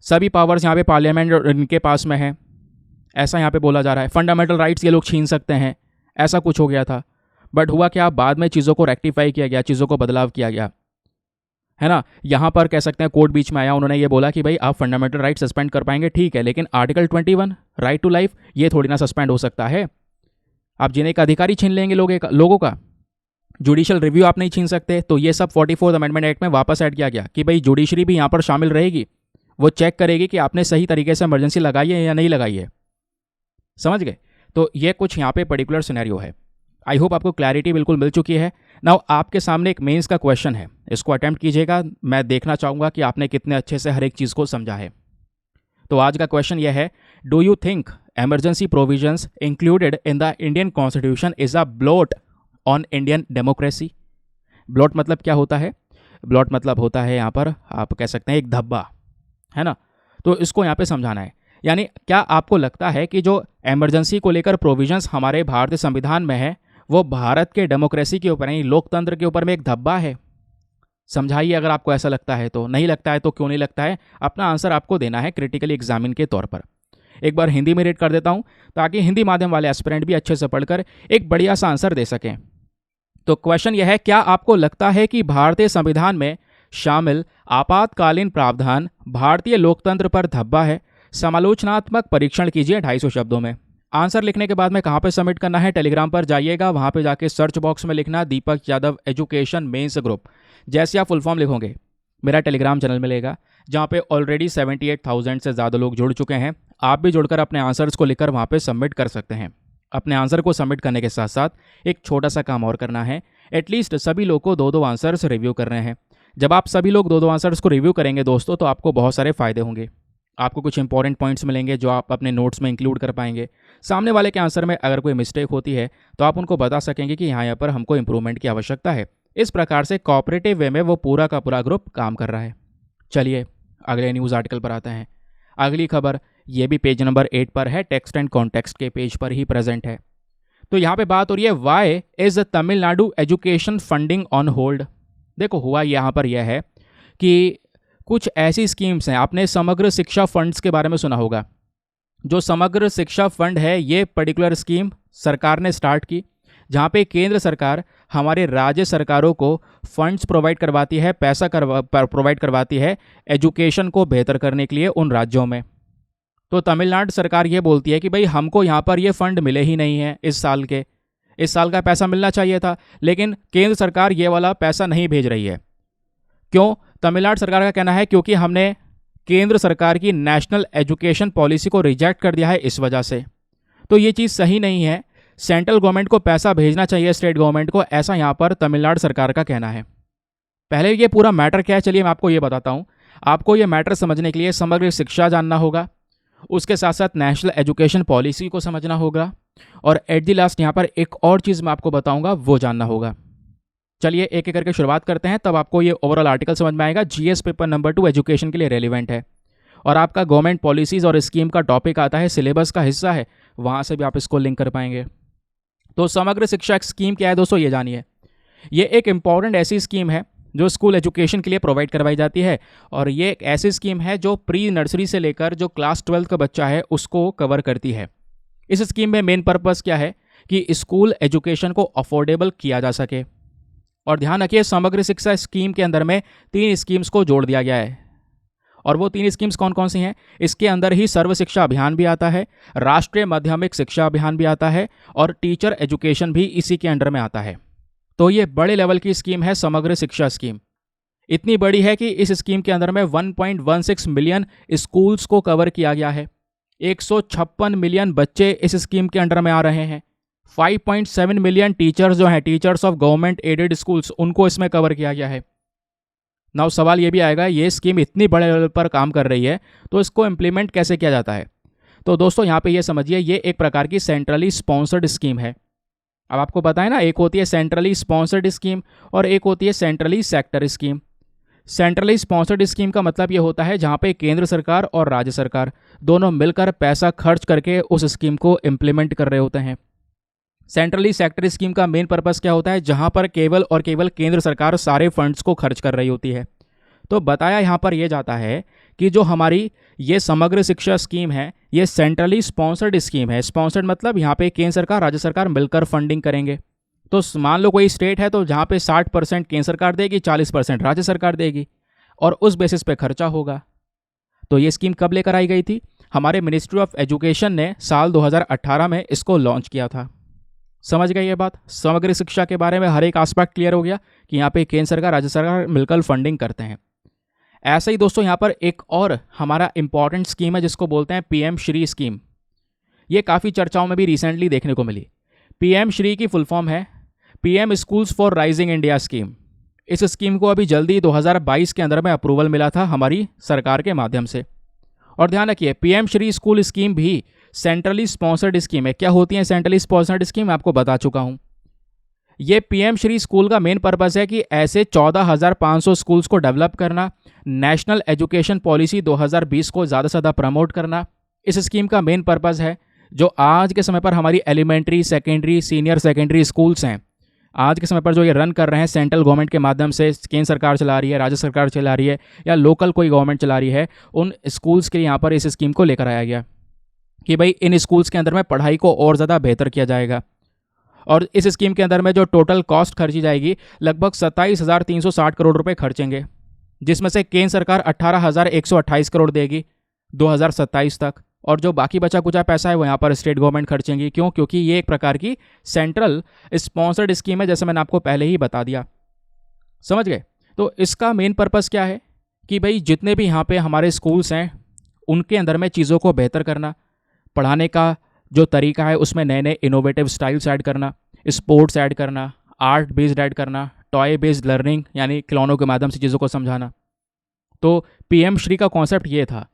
सभी पावर्स यहाँ पे पार्लियामेंट इनके पास में है, ऐसा यहाँ पे बोला जा रहा है। फंडामेंटल राइट्स ये लोग छीन सकते हैं, ऐसा कुछ हो गया था। बट हुआ क्या, बाद में चीज़ों को रेक्टिफाई किया गया, चीज़ों को बदलाव किया गया, है ना। यहाँ पर कह सकते हैं कोर्ट बीच में आया, उन्होंने ये बोला कि भाई आप फंडामेंटल राइट सस्पेंड कर पाएंगे, ठीक है, लेकिन आर्टिकल 21 राइट टू लाइफ ये थोड़ी ना सस्पेंड हो सकता है। आप जीने का अधिकारी छीन लेंगे लोगों का, जुडिशियल रिव्यू आप नहीं छीन सकते। तो ये सब 44th अमेंडमेंट एक्ट में वापस ऐड किया गया कि भाई जुडिशरी भी यहाँ पर शामिल रहेगी, वो चेक करेगी कि आपने सही तरीके से इमरजेंसी लगाई है या नहीं लगाई है। समझ गए? तो ये कुछ यहाँ पे पर्टिकुलर सिनेरियो है। आई होप आपको क्लैरिटी बिल्कुल मिल चुकी है। नाउ आपके सामने एक मेंस का क्वेश्चन है, इसको अटेम्प्ट कीजिएगा। मैं देखना चाहूँगा कि आपने कितने अच्छे से हर एक चीज़ को समझा है। तो आज का क्वेश्चन यह है, do you think emergency provisions included in the Indian Constitution is a blot on Indian democracy? Blot मतलब क्या होता है? ब्लॉट मतलब होता है यहाँ पर आप कह सकते हैं एक धब्बा, है ना। तो इसको यहाँ पे समझाना है, यानी क्या आपको लगता है कि जो इमरजेंसी को लेकर प्रोविजंस हमारे भारतीय संविधान में है वो भारत के डेमोक्रेसी के ऊपर, यानी लोकतंत्र के ऊपर में एक धब्बा है? समझाइए अगर आपको ऐसा लगता है तो। नहीं लगता है तो क्यों नहीं लगता है, अपना आंसर आपको देना है क्रिटिकली एग्जामिन के तौर पर। एक बार हिंदी में रीड कर देता हूं ताकि हिंदी माध्यम वाले एस्पिरेंट भी अच्छे से पढ़कर एक बढ़िया सा आंसर दे सकें। तो क्वेश्चन यह है, क्या आपको लगता है कि भारतीय संविधान में शामिल आपातकालीन प्रावधान भारतीय लोकतंत्र पर धब्बा है, समालोचनात्मक परीक्षण कीजिए 250 शब्दों में। आंसर लिखने के बाद में कहाँ पे सबमिट करना है, टेलीग्राम पर जाइएगा, वहाँ पे जाके सर्च बॉक्स में लिखना दीपक यादव एजुकेशन मेंस ग्रुप। जैसे आप फुल फॉर्म लिखोगे मेरा टेलीग्राम चैनल मिलेगा, जहाँ पे ऑलरेडी 78,000 से ज़्यादा लोग जुड़ चुके हैं। आप भी जुड़कर अपने आंसर्स को लिखकर वहाँ पे सबमिट कर सकते हैं। अपने आंसर को सबमिट करने के साथ साथ एक छोटा सा काम और करना है, एटलीस्ट सभी लोग को 2-2 आंसर्स रिव्यू कर रहे हैं। जब आप सभी लोग 2-2 आंसर्स को रिव्यू करेंगे दोस्तों, तो आपको बहुत सारे फ़ायदे होंगे। आपको कुछ इंपॉर्टेंट पॉइंट्स मिलेंगे जो आप अपने नोट्स में इंक्लूड कर पाएंगे। सामने वाले के आंसर में अगर कोई मिस्टेक होती है तो आप उनको बता सकेंगे कि यहाँ पर हमको इंप्रूवमेंट की आवश्यकता है। इस प्रकार से कोऑपरेटिव वे में वो पूरा का पूरा ग्रुप काम कर रहा है। चलिए अगले न्यूज़ आर्टिकल पर आते हैं। अगली खबर ये भी पेज नंबर 8 पर है, टेक्स्ट एंड कॉन्टेक्स्ट के पेज पर ही प्रेजेंट है। तो यहाँ पे बात हो रही है why is Tamil Nadu education funding on hold. देखो हुआ यहाँ पर यह है कि कुछ ऐसी स्कीम्स हैं, आपने समग्र शिक्षा फंड्स के बारे में सुना होगा। जो समग्र शिक्षा फंड है ये पर्टिकुलर स्कीम सरकार ने स्टार्ट की, जहाँ पे केंद्र सरकार हमारे राज्य सरकारों को फंड्स प्रोवाइड करवाती है, पैसा प्रोवाइड करवाती है एजुकेशन को बेहतर करने के लिए उन राज्यों में। तो तमिलनाडु सरकार ये बोलती है कि भाई हमको यहाँ पर ये फंड मिले ही नहीं है इस साल का पैसा मिलना चाहिए था, लेकिन केंद्र सरकार ये वाला पैसा नहीं भेज रही है। क्यों? तमिलनाडु सरकार का कहना है क्योंकि हमने केंद्र सरकार की नेशनल एजुकेशन पॉलिसी को रिजेक्ट कर दिया है इस वजह से। तो ये चीज़ सही नहीं है, सेंट्रल गवर्नमेंट को पैसा भेजना चाहिए स्टेट गवर्नमेंट को, ऐसा यहाँ पर तमिलनाडु सरकार का कहना है। पहले ये पूरा मैटर क्या है चलिए मैं आपको ये बताता हूँ। आपको ये मैटर समझने के लिए समग्र शिक्षा जानना होगा, उसके साथ साथ नेशनल एजुकेशन पॉलिसी को समझना होगा, और एट द लास्ट यहाँ पर एक और चीज़ मैं आपको बताऊँगा वो जानना होगा। चलिए एक एक करके शुरुआत करते हैं, तब आपको ये ओवरऑल आर्टिकल समझ में आएगा। जीएस पेपर नंबर 2 एजुकेशन के लिए रेलिवेंट है, और आपका गवर्नमेंट पॉलिसीज़ और स्कीम का टॉपिक आता है, सिलेबस का हिस्सा है, वहाँ से भी आप इसको लिंक कर पाएंगे। तो समग्र शिक्षा स्कीम क्या है दोस्तों, ये जानिए। ये एक इम्पॉर्टेंट ऐसी स्कीम है जो स्कूल एजुकेशन के लिए प्रोवाइड करवाई जाती है, और ये एक ऐसी स्कीम है जो प्री नर्सरी से लेकर जो क्लास 12 का बच्चा है उसको कवर करती है। इस स्कीम में मेन पर्पस क्या है कि स्कूल एजुकेशन को अफोर्डेबल किया जा सके। और ध्यान रखिए समग्र शिक्षा स्कीम के अंदर में 3 स्कीम्स को जोड़ दिया गया है, और वो 3 स्कीम्स कौन कौन सी हैं? इसके अंदर ही सर्व शिक्षा अभियान भी आता है, राष्ट्रीय माध्यमिक शिक्षा अभियान भी आता है, और टीचर एजुकेशन भी इसी के अंडर में आता है। तो ये बड़े लेवल की स्कीम है समग्र शिक्षा स्कीम। इतनी बड़ी है कि इस स्कीम के अंदर में 1.16 मिलियन स्कूल्स को कवर किया गया है। 156 मिलियन बच्चे इस स्कीम के अंडर में आ रहे हैं। 5.7 मिलियन टीचर्स जो हैं, teachers of government aided schools, उनको इसमें कवर किया गया है। नाउ सवाल ये भी आएगा, ये स्कीम इतनी बड़े लेवल पर काम कर रही है तो इसको इम्प्लीमेंट कैसे किया जाता है? तो दोस्तों यहाँ पे ये समझिए, ये एक प्रकार की सेंट्रली स्पॉन्सर्ड स्कीम है। अब आपको पता है ना, एक होती है सेंट्रली स्पॉन्सर्ड स्कीम और एक होती है centrally sector scheme. Centrally sponsored scheme का मतलब ये होता है जहाँ पे केंद्र सरकार और राज्य सरकार दोनों मिलकर पैसा खर्च करके उस स्कीम को इम्प्लीमेंट कर रहे होते हैं। सेंट्रली सेक्टर स्कीम का मेन पर्पस क्या होता है? जहाँ पर केवल और केवल केंद्र सरकार सारे फंड्स को खर्च कर रही होती है। तो बताया यहाँ पर यह जाता है कि जो हमारी ये समग्र शिक्षा स्कीम है ये सेंट्रली स्पॉन्सर्ड स्कीम है। स्पॉन्सर्ड मतलब यहाँ पे केंद्र सरकार राज्य सरकार मिलकर फंडिंग करेंगे। तो मान लो कोई स्टेट है तो जहाँ पे 60% केंद्र सरकार देगी, 40% राज्य सरकार देगी, और उस बेसिस पे खर्चा होगा। तो ये स्कीम कब लेकर आई गई थी? हमारे मिनिस्ट्री ऑफ एजुकेशन ने साल 2018 में इसको लॉन्च किया था। समझ गए ये बात? समग्र शिक्षा के बारे में हर एक एस्पेक्ट क्लियर हो गया कि यहाँ पे केंद्र सरकार राज्य सरकार मिलकर फंडिंग करते हैं। ऐसे ही दोस्तों यहाँ पर एक और हमारा इंपॉर्टेंट स्कीम है जिसको बोलते हैं पीएम श्री स्कीम। ये काफ़ी चर्चाओं में भी रिसेंटली देखने को मिली। पीएम श्री की फुल फॉर्म है PM schools for rising India scheme. इस स्कीम को अभी जल्दी 2022 के अंदर में अप्रूवल मिला था हमारी सरकार के माध्यम से। और ध्यान रखिए पीएम श्री स्कूल स्कीम भी सेंट्रली स्पॉन्सर्ड स्कीम है। क्या होती है सेंट्रली स्पॉन्सर्ड स्कीम? आपको बता चुका हूँ। ये पीएम श्री स्कूल का मेन पर्पस है कि ऐसे 14,500 स्कूल्स को डेवलप करना, नेशनल एजुकेशन पॉलिसी 2020 को ज़्यादा से ज़्यादा प्रमोट करना इस स्कीम का मेन पर्पस है। जो आज के समय पर हमारी elementary, secondary, senior secondary schools हैं, आज के समय पर जो ये रन कर रहे हैं सेंट्रल गवर्नमेंट के माध्यम से, केंद्र सरकार चला रही है, राज्य सरकार चला रही है, या लोकल कोई गवर्नमेंट चला रही है, उन स्कूल्स के लिए यहाँ पर इस स्कीम को लेकर आया गया कि भाई इन स्कूल्स के अंदर में पढ़ाई को और ज़्यादा बेहतर किया जाएगा। और इस स्कीम के अंदर में जो टोटल कॉस्ट खर्ची जाएगी लगभग 27,360 करोड़ रुपए खर्चेंगे। जिसमें से केंद्र सरकार 18,128 करोड़ देगी 2027 तक, और जो बाकी बचा कुचा पैसा है वो यहाँ पर स्टेट गवर्नमेंट खर्चेंगी। क्यों? क्योंकि ये एक प्रकार की सेंट्रल स्पॉन्सर्ड स्कीम है, जैसे मैंने आपको पहले ही बता दिया। समझ गए? तो इसका मेन पर्पस क्या है कि भाई जितने भी यहाँ पे हमारे स्कूल्स हैं उनके अंदर में चीज़ों को बेहतर करना, पढ़ाने का जो तरीका है उसमें नए नए इनोवेटिव स्टाइल्स ऐड करना, स्पोर्ट्स ऐड करना, आर्ट बेस्ड ऐड करना, टॉय बेस्ड लर्निंग यानी खिलौनों के माध्यम से चीज़ों को समझाना। तो पीएम श्री का कॉन्सेप्ट ये था,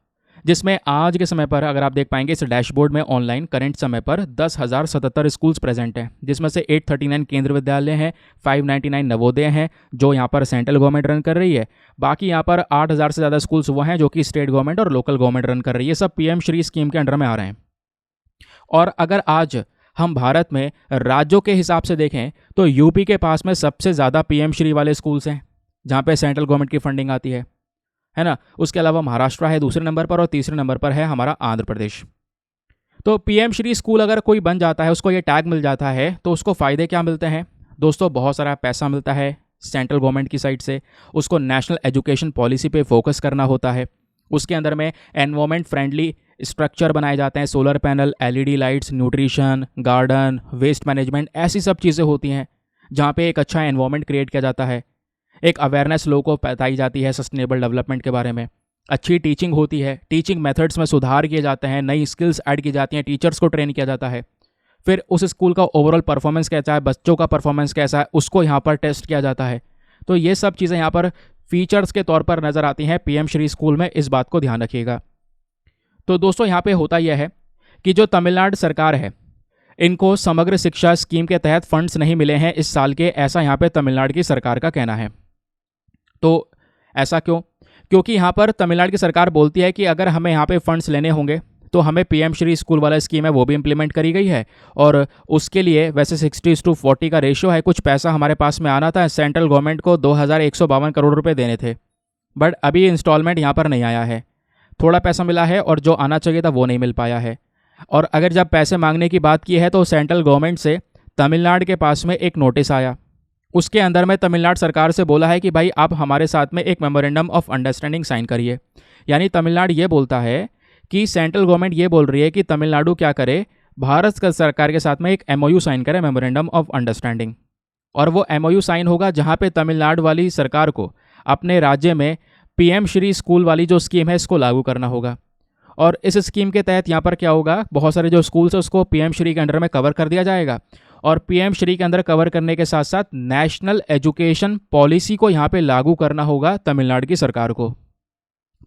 जिसमें आज के समय पर अगर आप देख पाएंगे इस डैशबोर्ड में ऑनलाइन करंट समय पर 10,077 स्कूल्स प्रेजेंट हैं, जिसमें से 839 केंद्र विद्यालय हैं, 599 नवोदय हैं जो यहाँ पर सेंट्रल गवर्नमेंट रन कर रही है। बाकी यहाँ पर 8,000 से ज़्यादा स्कूल्स वो हैं जो कि स्टेट गवर्नमेंट और लोकल गवर्नमेंट रन कर रही है। सब पीएम श्री स्कीम के अंडर में आ रहे हैं। और अगर आज हम भारत में राज्यों के हिसाब से देखें तो यूपी के पास में सबसे ज़्यादा पीएम श्री वाले स्कूल्स हैं जहाँ पे सेंट्रल गवर्नमेंट की फंडिंग आती है ना। उसके अलावा महाराष्ट्र है दूसरे नंबर पर और तीसरे नंबर पर है हमारा आंध्र प्रदेश। तो पीएम श्री स्कूल अगर कोई बन जाता है, उसको ये टैग मिल जाता है, तो उसको फ़ायदे क्या मिलते हैं दोस्तों? बहुत सारा पैसा मिलता है सेंट्रल गवर्नमेंट की साइड से। उसको नेशनल एजुकेशन पॉलिसी पे फोकस करना होता है। उसके अंदर में एनवायरमेंट फ्रेंडली स्ट्रक्चर बनाए जाते हैं, solar panel, LED lights, nutrition, garden, waste management, ऐसी सब चीज़ें होती हैं जहाँ पे एक अच्छा एनवायरमेंट क्रिएट किया जाता है। एक अवेयरनेस लोगों को बताई जाती है सस्टेनेबल डेवलपमेंट के बारे में। अच्छी टीचिंग होती है, टीचिंग मेथड्स में सुधार किए जाते हैं, नई स्किल्स ऐड की जाती हैं, टीचर्स को ट्रेन किया जाता है। फिर उस स्कूल का ओवरऑल परफॉर्मेंस कैसा है, बच्चों का परफॉर्मेंस कैसा है, उसको यहाँ पर टेस्ट किया जाता है। तो ये सब चीज़ें यहाँ पर फीचर्स के तौर पर नज़र आती हैं पीएम श्री स्कूल में, इस बात को ध्यान रखिएगा। तो दोस्तों यहाँ पे होता यह है कि जो तमिलनाडु सरकार है इनको समग्र शिक्षा स्कीम के तहत फंड्स नहीं मिले हैं इस साल के, ऐसा यहाँ पे तमिलनाडु की सरकार का कहना है। तो ऐसा क्यों? क्योंकि यहाँ पर तमिलनाडु की सरकार बोलती है कि अगर हमें यहाँ पे फंड्स लेने होंगे तो हमें पीएम श्री स्कूल वाला स्कीम है वो भी इम्प्लीमेंट करी गई है, और उसके लिए वैसे 60:40 का रेशियो है। कुछ पैसा हमारे पास में आना था, सेंट्रल गवर्नमेंट को 2,152 करोड़ रुपए देने थे, बट अभी इंस्टॉलमेंट यहाँ पर नहीं आया है। थोड़ा पैसा मिला है और जो आना चाहिए था वो नहीं मिल पाया है। और अगर जब पैसे मांगने की बात की है तो सेंट्रल गवर्नमेंट से तमिलनाडु के पास में एक नोटिस आया, उसके अंदर में तमिलनाडु सरकार से बोला है कि भाई आप हमारे साथ में एक मेमोरेंडम ऑफ अंडरस्टैंडिंग साइन करिए। यानी तमिलनाडु ये बोलता है कि सेंट्रल गवर्नमेंट ये बोल रही है कि तमिलनाडु क्या करे, भारत का सरकार के साथ में एक एमओयू साइन करे, मेमोरेंडम ऑफ अंडरस्टैंडिंग। और वो एमओयू साइन होगा जहाँ पे तमिलनाडु वाली सरकार को अपने राज्य में पीएम श्री स्कूल वाली जो स्कीम है इसको लागू करना होगा। और इस स्कीम के तहत यहाँ पर क्या होगा, बहुत सारे जो स्कूल्स है उसको पीएम श्री के अंडर में कवर कर दिया जाएगा। और पीएम श्री के अंदर कवर करने के साथ साथ नेशनल एजुकेशन पॉलिसी को यहाँ पे लागू करना होगा तमिलनाडु की सरकार को।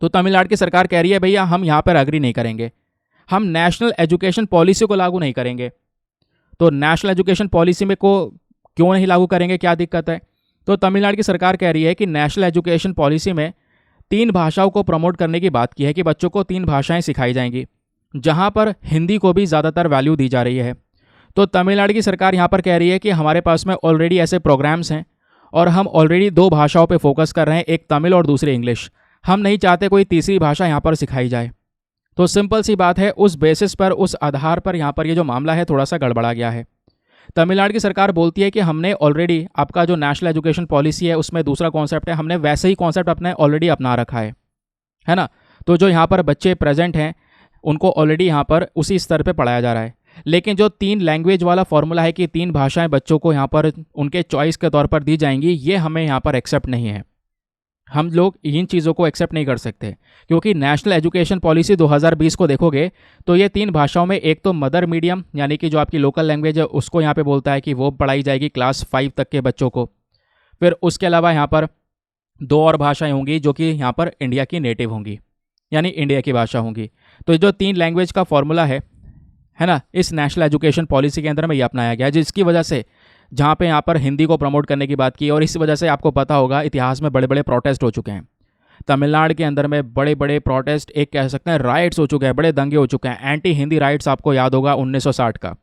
तो तमिलनाडु की सरकार कह रही है भैया हम यहाँ पर एग्री नहीं करेंगे, हम नेशनल एजुकेशन पॉलिसी को लागू नहीं करेंगे। तो नेशनल एजुकेशन पॉलिसी में को क्यों नहीं लागू करेंगे, क्या दिक्कत है? तो तमिलनाडु की सरकार कह रही है कि नेशनल एजुकेशन पॉलिसी में 3 भाषाओं को प्रमोट करने की बात की है कि बच्चों को 3 भाषाएं सिखाई जाएंगी, जहां पर हिंदी को भी ज़्यादातर वैल्यू दी जा रही है। तो तमिलनाडु की सरकार यहाँ पर कह रही है कि हमारे पास में ऑलरेडी ऐसे प्रोग्राम्स हैं और हम ऑलरेडी 2 भाषाओं पे फोकस कर रहे हैं, एक तमिल और दूसरी इंग्लिश। हम नहीं चाहते कोई तीसरी भाषा यहाँ पर सिखाई जाए। तो सिंपल सी बात है, उस बेसिस पर, उस आधार पर यहाँ पर ये जो मामला है थोड़ा सा गड़बड़ा गया है। तमिलनाडु की सरकार बोलती है कि हमने ऑलरेडी आपका जो नेशनल एजुकेशन पॉलिसी है उसमें दूसरा कॉन्सेप्ट है, हमने वैसे ही कॉन्सेप्ट अपने ऑलरेडी अपना रखा है ना। तो जो यहाँ पर बच्चे प्रेजेंट हैं उनको ऑलरेडी यहाँ पर उसी स्तर पे पढ़ाया जा रहा है। लेकिन जो 3 लैंग्वेज वाला फॉर्मूला है कि 3 भाषाएं बच्चों को यहाँ पर उनके चॉइस के तौर पर दी जाएंगी, ये हमें यहाँ पर एक्सेप्ट नहीं है। हम लोग इन चीज़ों को एक्सेप्ट नहीं कर सकते, क्योंकि नेशनल एजुकेशन पॉलिसी 2020 को देखोगे तो ये 3 भाषाओं में एक तो मदर मीडियम यानी कि जो आपकी लोकल लैंग्वेज है उसको यहाँ पे बोलता है कि वो पढ़ाई जाएगी क्लास 5 तक के बच्चों को। फिर उसके अलावा यहाँ पर 2 और भाषाएं होंगी जो कि यहाँ पर इंडिया की नेटिव होंगी, यानी इंडिया की भाषा होंगी। तो जो 3 लैंग्वेज का फॉर्मूला है ना, इस नेशनल एजुकेशन पॉलिसी के अंदर में ये अपनाया गया है, जिसकी वजह से जहाँ पे यहाँ पर हिंदी को प्रमोट करने की बात की, और इस वजह से आपको पता होगा इतिहास में बड़े बड़े प्रोटेस्ट हो चुके हैं तमिलनाडु के अंदर में, बड़े बड़े प्रोटेस्ट, एक कह सकते हैं राइट्स हो चुके हैं, बड़े दंगे हो चुके हैं। एंटी हिंदी राइट्स आपको याद होगा 1960 का,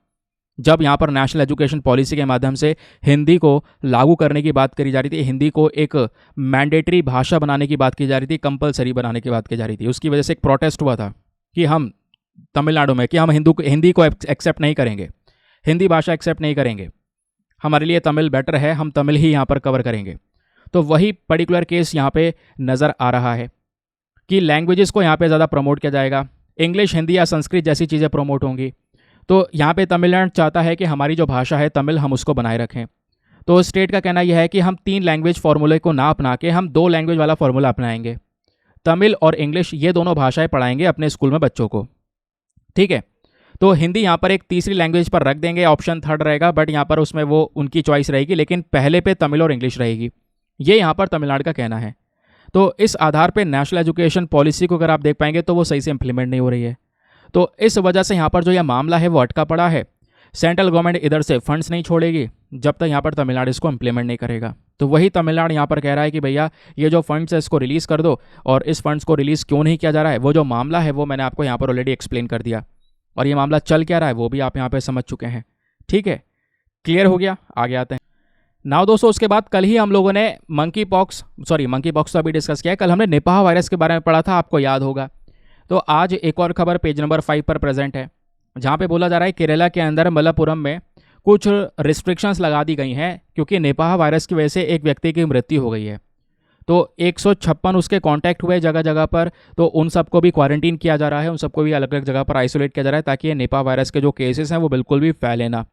जब यहाँ पर नेशनल एजुकेशन पॉलिसी के माध्यम से हिंदी को लागू करने की बात करी जा रही थी, हिंदी को एक मैंडेटरी भाषा बनाने की बात की जा रही थी, कंपलसरी बनाने की बात की जा रही थी। उसकी वजह से एक प्रोटेस्ट हुआ था कि हम तमिलनाडु में कि हम हिंदी को एक्सेप्ट नहीं करेंगे, हिंदी भाषा एक्सेप्ट नहीं करेंगे, हमारे लिए तमिल बेटर है, हम तमिल ही यहाँ पर कवर करेंगे। तो वही पर्टिकुलर केस यहाँ पे नज़र आ रहा है कि लैंग्वेजेस को यहाँ पे ज़्यादा प्रमोट किया जाएगा, इंग्लिश, हिंदी या संस्कृत जैसी चीज़ें प्रमोट होंगी। तो यहाँ पे तमिलनाडु चाहता है कि हमारी जो भाषा है तमिल, हम उसको बनाए रखें। तो स्टेट का कहना यह है कि हम 3 लैंग्वेज फार्मूले को ना अपना के हम 2 लैंग्वेज वाला फार्मूला अपनाएंगे। तमिल और इंग्लिश ये दोनों भाषाएं पढ़ाएंगे अपने स्कूल में बच्चों को। ठीक है, तो हिंदी यहाँ पर एक तीसरी लैंग्वेज पर रख देंगे, ऑप्शन 3rd रहेगा, बट यहाँ पर उसमें वो उनकी चॉइस रहेगी, लेकिन पहले पे तमिल और इंग्लिश रहेगी। ये यहाँ पर तमिलनाडु का कहना है। तो इस आधार पे नेशनल एजुकेशन पॉलिसी को अगर आप देख पाएंगे तो वो सही से इंप्लीमेंट नहीं हो रही है। तो इस वजह से यहाँ पर जो यह मामला है वो अटका पड़ा है। सेंट्रल गवर्नमेंट इधर से फंड्स नहीं छोड़ेगी जब तक यहाँ पर तमिलनाडु इसको इंप्लीमेंट नहीं करेगा। तो वही तमिलनाडु यहाँ पर कह रहा है कि भैया ये जो फंड्स है इसको रिलीज़ कर दो, और इस फंड्स को रिलीज़ क्यों नहीं किया जा रहा है, वो जो मामला है वो मैंने आपको यहाँ पर ऑलरेडी एक्सप्लेन कर दिया, और ये मामला चल क्या रहा है वो भी आप यहाँ पे समझ चुके हैं। ठीक है, क्लियर हो गया। आगे आते हैं नाउ दोस्तों। उसके बाद कल ही हम लोगों ने मंकी पॉक्स तो अभी डिस्कस किया है, कल हमने निपाह वायरस के बारे में पढ़ा था, आपको याद होगा। तो आज एक और खबर पेज नंबर 5 पर प्रेजेंट है, जहाँ पे बोला जा रहा है केरला के अंदर मलप्पुरम में कुछ रिस्ट्रिक्शंस लगा दी गई हैं क्योंकि निपाह वायरस की वजह से एक व्यक्ति की मृत्यु हो गई है। तो 156 उसके कांटेक्ट हुए जगह जगह पर, तो उन सबको भी क्वारंटीन किया जा रहा है, उन सबको भी अलग अलग जगह पर आइसोलेट किया जा रहा है, ताकि ये निपाह वायरस के जो केसेस हैं वो बिल्कुल भी फैले ना,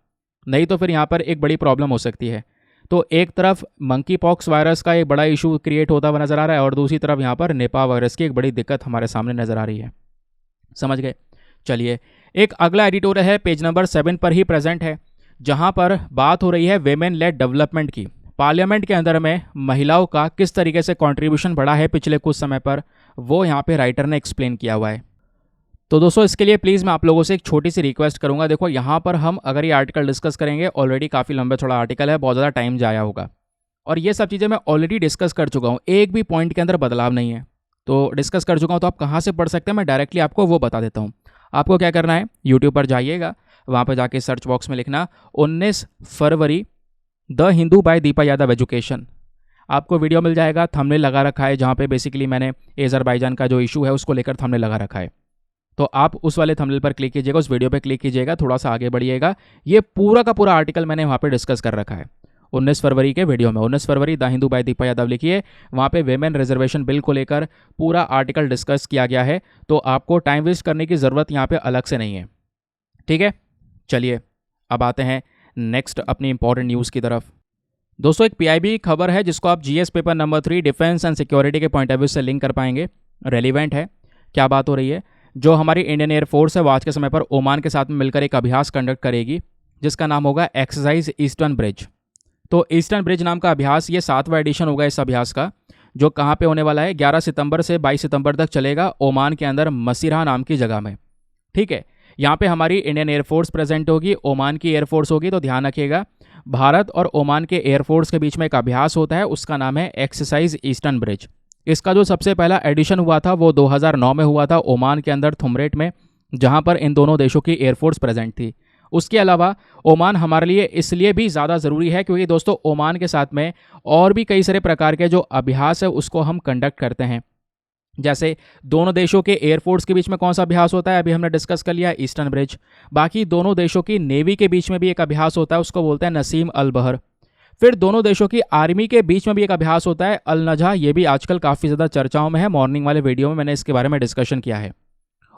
नहीं तो फिर यहाँ पर एक बड़ी प्रॉब्लम हो सकती है। तो एक तरफ मंकी पॉक्स वायरस का एक बड़ा इशू क्रिएट होता हुआ नज़र आ रहा है, और दूसरी तरफ यहाँ पर निपाह वायरस की एक बड़ी दिक्कत हमारे सामने नज़र आ रही है। समझ गए। चलिए, एक अगला एडिटोरियल है पेज नंबर 7 पर ही प्रेजेंट है, जहाँ पर बात हो रही है वेमेन लेड डेवलपमेंट की। पार्लियामेंट के अंदर में महिलाओं का किस तरीके से कंट्रीब्यूशन बढ़ा है पिछले कुछ समय पर, वो यहाँ पे राइटर ने एक्सप्लेन किया हुआ है। तो दोस्तों इसके लिए प्लीज़ मैं आप लोगों से एक छोटी सी रिक्वेस्ट करूंगा। देखो यहाँ पर हम अगर ये आर्टिकल डिस्कस करेंगे, ऑलरेडी काफ़ी लंबा थोड़ा आर्टिकल है, बहुत ज़्यादा टाइम जाया होगा, और ये सब चीज़ें मैं ऑलरेडी डिस्कस कर चुका हूँ, एक भी पॉइंट के अंदर बदलाव नहीं है। तो डिस्कस कर चुका हूँ, तो आप कहाँ से पढ़ सकते हैं मैं डायरेक्टली आपको वो बता देता हूँ। आपको क्या करना है, यूट्यूब पर जाइएगा, वहाँ पर जाके सर्च बॉक्स में लिखना 19 फरवरी the Hindu by Deepa Yadav education. आपको वीडियो मिल जाएगा, थंबनेल लगा रखा है, जहाँ पे बेसिकली मैंने अज़रबैजान का जो इशू है उसको लेकर थंबनेल लगा रखा है। तो आप उस वाले थंबनेल पर क्लिक कीजिएगा, उस वीडियो पे क्लिक कीजिएगा, थोड़ा सा आगे बढ़िएगा, ये पूरा का पूरा आर्टिकल मैंने वहाँ पे डिस्कस कर रखा है 19 फरवरी के वीडियो में। 19 फरवरी the Hindu by Deepa Yadav लिखिए, वहाँ पे वेमेन रिजर्वेशन बिल को लेकर पूरा आर्टिकल डिस्कस किया गया है। तो आपको टाइम वेस्ट करने की ज़रूरत यहाँ पे अलग से नहीं है। ठीक है, चलिए अब आते हैं नेक्स्ट अपनी इंपॉर्टेंट न्यूज़ की तरफ। दोस्तों एक पीआईबी खबर है जिसको आप GS paper number 3 defence and security के पॉइंट ऑफ व्यू से लिंक कर पाएंगे, रेलिवेंट है। क्या बात हो रही है, जो हमारी इंडियन एयरफोर्स है वो आज के समय पर ओमान के साथ में मिलकर एक अभ्यास कंडक्ट करेगी जिसका नाम होगा एक्सरसाइज ईस्टर्न ब्रिज। तो ईस्टर्न ब्रिज नाम का अभ्यास, ये 7वां एडिशन होगा इस अभ्यास का, जो कहाँ पे होने वाला है, 11 सितंबर से 22 सितंबर तक चलेगा ओमान के अंदर मसीरा नाम की जगह में। ठीक है, यहाँ पे हमारी इंडियन एयरफोर्स प्रेजेंट होगी, ओमान की एयरफोर्स होगी। तो ध्यान रखिएगा, भारत और ओमान के एयरफोर्स के बीच में एक अभ्यास होता है, उसका नाम है एक्सरसाइज ईस्टर्न ब्रिज। इसका जो सबसे पहला एडिशन हुआ था वो 2009 में हुआ था ओमान के अंदर थुमरेट में, जहाँ पर इन दोनों देशों की एयरफोर्स प्रेजेंट थी। उसके अलावा ओमान हमारे लिए इसलिए भी ज़्यादा ज़रूरी है क्योंकि दोस्तों ओमान के साथ में और भी कई सारे प्रकार के जो अभ्यास है उसको हम कंडक्ट करते हैं। जैसे दोनों देशों के एयरफोर्स के बीच में कौन सा अभ्यास होता है, अभी हमने डिस्कस कर लिया ईस्टर्न ब्रिज। बाकी दोनों देशों की नेवी के बीच में भी एक अभ्यास होता है, उसको बोलते हैं नसीम अल बहर। फिर दोनों देशों की आर्मी के बीच में भी एक अभ्यास होता है अल नजह, ये भी आजकल काफ़ी ज़्यादा चर्चाओं में है, मॉर्निंग वाले वीडियो में मैंने इसके बारे में डिस्कशन किया है।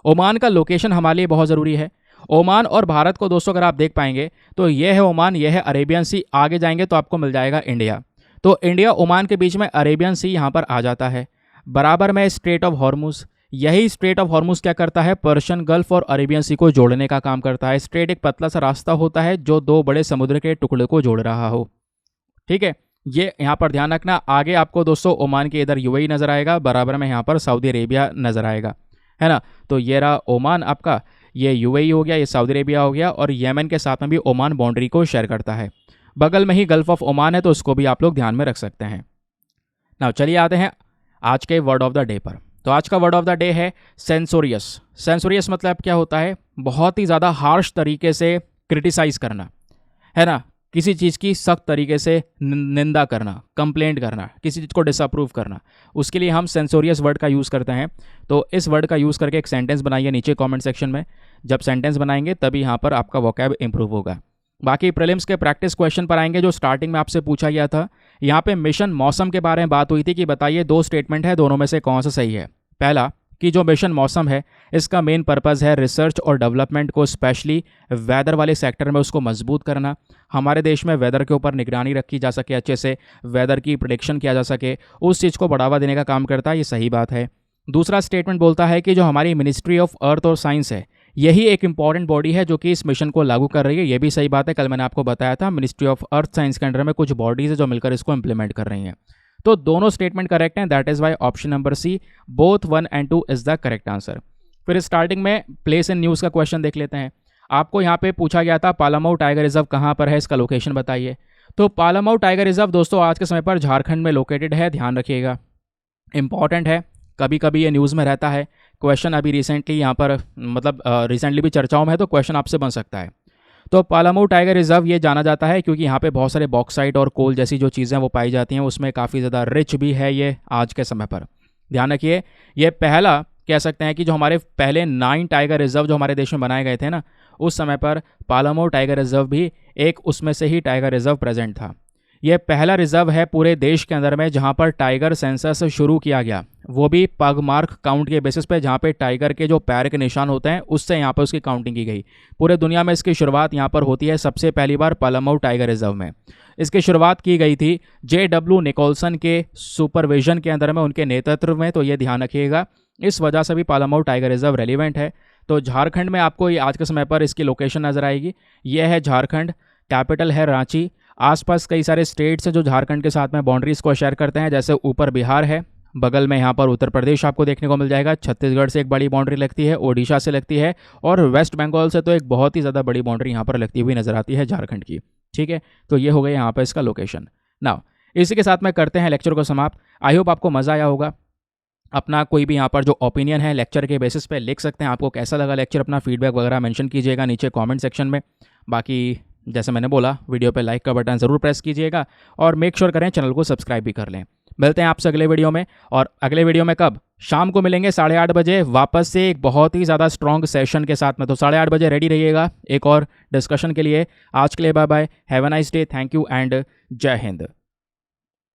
ओमान का लोकेशन हमारे लिए बहुत ज़रूरी है। ओमान और भारत को दोस्तों अगर आप देख पाएंगे तो ये है ओमान, ये है अरेबियन सी, आगे जाएंगे तो आपको मिल जाएगा इंडिया। तो इंडिया ओमान के बीच में अरेबियन सी यहाँ पर आ जाता है, बराबर में स्ट्रेट ऑफ हॉर्मुज। यही स्ट्रेट ऑफ हॉर्मुज क्या करता है, पर्शियन गल्फ और अरेबियन सी को जोड़ने का काम करता है। स्ट्रेट एक पतला सा रास्ता होता है जो दो बड़े समुद्र के टुकड़े को जोड़ रहा हो। ठीक है, ये यहाँ पर ध्यान रखना। आगे आपको दोस्तों ओमान के इधर यूएई नज़र आएगा, बराबर में यहाँ पर सऊदी अरेबिया नज़र आएगा, है ना। तो ये रहा ओमान आपका, ये यूएई हो गया, ये सऊदी अरेबिया हो गया, और येमन के साथ में भी ओमान बाउंड्री को शेयर करता है। बगल में ही गल्फ ऑफ ओमान है, तो उसको भी आप लोग ध्यान में रख सकते हैं। नाउ चलिए आते हैं आज के वर्ड ऑफ द डे पर। तो आज का वर्ड ऑफ द डे है सेंसोरियस। सेंसोरियस मतलब क्या होता है, बहुत ही ज़्यादा हार्श तरीके से क्रिटिसाइज करना, है ना, किसी चीज़ की सख्त तरीके से निंदा करना, कंप्लेंट करना, किसी चीज़ को डिसअप्रूव करना, उसके लिए हम सेंसोरियस वर्ड का यूज़ करते हैं। तो इस वर्ड का यूज़ करके एक सेंटेंस बनाइए नीचे कमेंट सेक्शन में। जब सेंटेंस बनाएंगे तभी यहाँ पर आपका वोकैब इंप्रूव होगा। बाकी प्रीलिम्स के प्रैक्टिस क्वेश्चन पर आएंगे जो स्टार्टिंग में आपसे पूछा गया था। यहाँ पे मिशन मौसम के बारे में बात हुई थी कि बताइए 2 स्टेटमेंट है, दोनों में से कौन सा सही है। पहला कि जो मिशन मौसम है इसका मेन पर्पज़ है रिसर्च और डेवलपमेंट को, स्पेशली वेदर वाले सेक्टर में उसको मजबूत करना। हमारे देश में वेदर के ऊपर निगरानी रखी जा सके, अच्छे से वेदर की प्रेडिक्शन किया जा सके, उस चीज़ को बढ़ावा देने का काम करता है, ये सही बात है। दूसरा स्टेटमेंट बोलता है कि जो हमारी मिनिस्ट्री ऑफ अर्थ और साइंस है यही एक इंपॉर्टेंट बॉडी है जो कि इस मिशन को लागू कर रही है। ये भी सही बात है, कल मैंने आपको बताया था मिनिस्ट्री ऑफ अर्थ साइंस के अंडर में कुछ बॉडीज़ है जो मिलकर इसको इंप्लीमेंट कर रही हैं। तो दोनों स्टेटमेंट करेक्ट हैं, that is why option number C both 1 and 2 is the correct answer. फिर स्टार्टिंग में प्लेस इन न्यूज़ का क्वेश्चन देख लेते हैं। आपको यहाँ पे पूछा गया था पालामऊ टाइगर रिजर्व कहाँ पर है, इसका लोकेशन बताइए। तो पालामऊ टाइगर रिजर्व दोस्तों आज के समय पर झारखंड में लोकेटेड है, ध्यान रखिएगा, इंपॉर्टेंट है, कभी कभी ये न्यूज़ में रहता है क्वेश्चन। अभी रिसेंटली यहाँ पर मतलब रिसेंटली भी चर्चाओं में है, तो क्वेश्चन आपसे बन सकता है। तो पालामऊ टाइगर रिजर्व ये जाना जाता है क्योंकि यहाँ पे बहुत सारे बॉक्साइट और कोल जैसी जो चीज़ें वो पाई जाती हैं, उसमें काफ़ी ज़्यादा रिच भी है ये आज के समय पर। ध्यान रखिए, ये पहला कह सकते हैं कि जो हमारे पहले 9 टाइगर रिजर्व जो हमारे देश में बनाए गए थे ना, उस समय पर पालामऊ टाइगर रिजर्व भी एक उसमें से ही टाइगर रिजर्व प्रेजेंट था। यह पहला रिजर्व है पूरे देश के अंदर में जहां पर टाइगर सेंसस शुरू किया गया, वो भी पग मार्क काउंट के बेसिस पे, जहां पे टाइगर के जो पैर के निशान होते हैं उससे यहां पर उसकी काउंटिंग की गई। पूरे दुनिया में इसकी शुरुआत यहां पर होती है सबसे पहली बार पालामऊ टाइगर रिजर्व में। इसकी शुरुआत की गई थी JW निकोलसन के सुपरविजन के अंदर में, उनके नेतृत्व में, तो ये ध्यान रखिएगा। इस वजह से भी पालामऊ टाइगर रिजर्व रेलिवेंट है। तो झारखंड में आपको ये आज के समय पर इसकी लोकेशन नजर आएगी, यह है झारखंड, कैपिटल है रांची। आसपास कई सारे स्टेट्स हैं जो झारखंड के साथ में बाउंड्रीज को शेयर करते हैं, जैसे ऊपर बिहार है, बगल में यहाँ पर उत्तर प्रदेश आपको देखने को मिल जाएगा, छत्तीसगढ़ से एक बड़ी बाउंड्री लगती है, ओडिशा से लगती है, और वेस्ट बंगाल से तो एक बहुत ही ज़्यादा बड़ी बाउंड्री यहाँ पर लगती हुई नजर आती है झारखंड की। ठीक है, तो ये हो गया यहाँ पर इसका लोकेशन। नाउ इसी के साथ में करते हैं लेक्चर को समाप्त। आई होप आपको मज़ा आया होगा। अपना कोई भी यहाँ पर जो ओपिनियन है लेक्चर के बेसिस पे लिख सकते हैं, आपको कैसा लगा लेक्चर, अपना फीडबैक वगैरह मेंशन कीजिएगा नीचे कमेंट सेक्शन में। बाकी जैसे मैंने बोला, वीडियो पे लाइक का बटन ज़रूर प्रेस कीजिएगा और मेक श्योर करें चैनल को सब्सक्राइब भी कर लें। मिलते हैं आपसे अगले वीडियो में, और अगले वीडियो में कब? शाम को मिलेंगे 8:30 बजे वापस से एक बहुत ही ज़्यादा स्ट्रॉन्ग सेशन के साथ में। तो 8:30 बजे रेडी रहिएगा एक और डिस्कशन के लिए। आज के लिए bye bye, have a nice day, thank you and Jai Hind.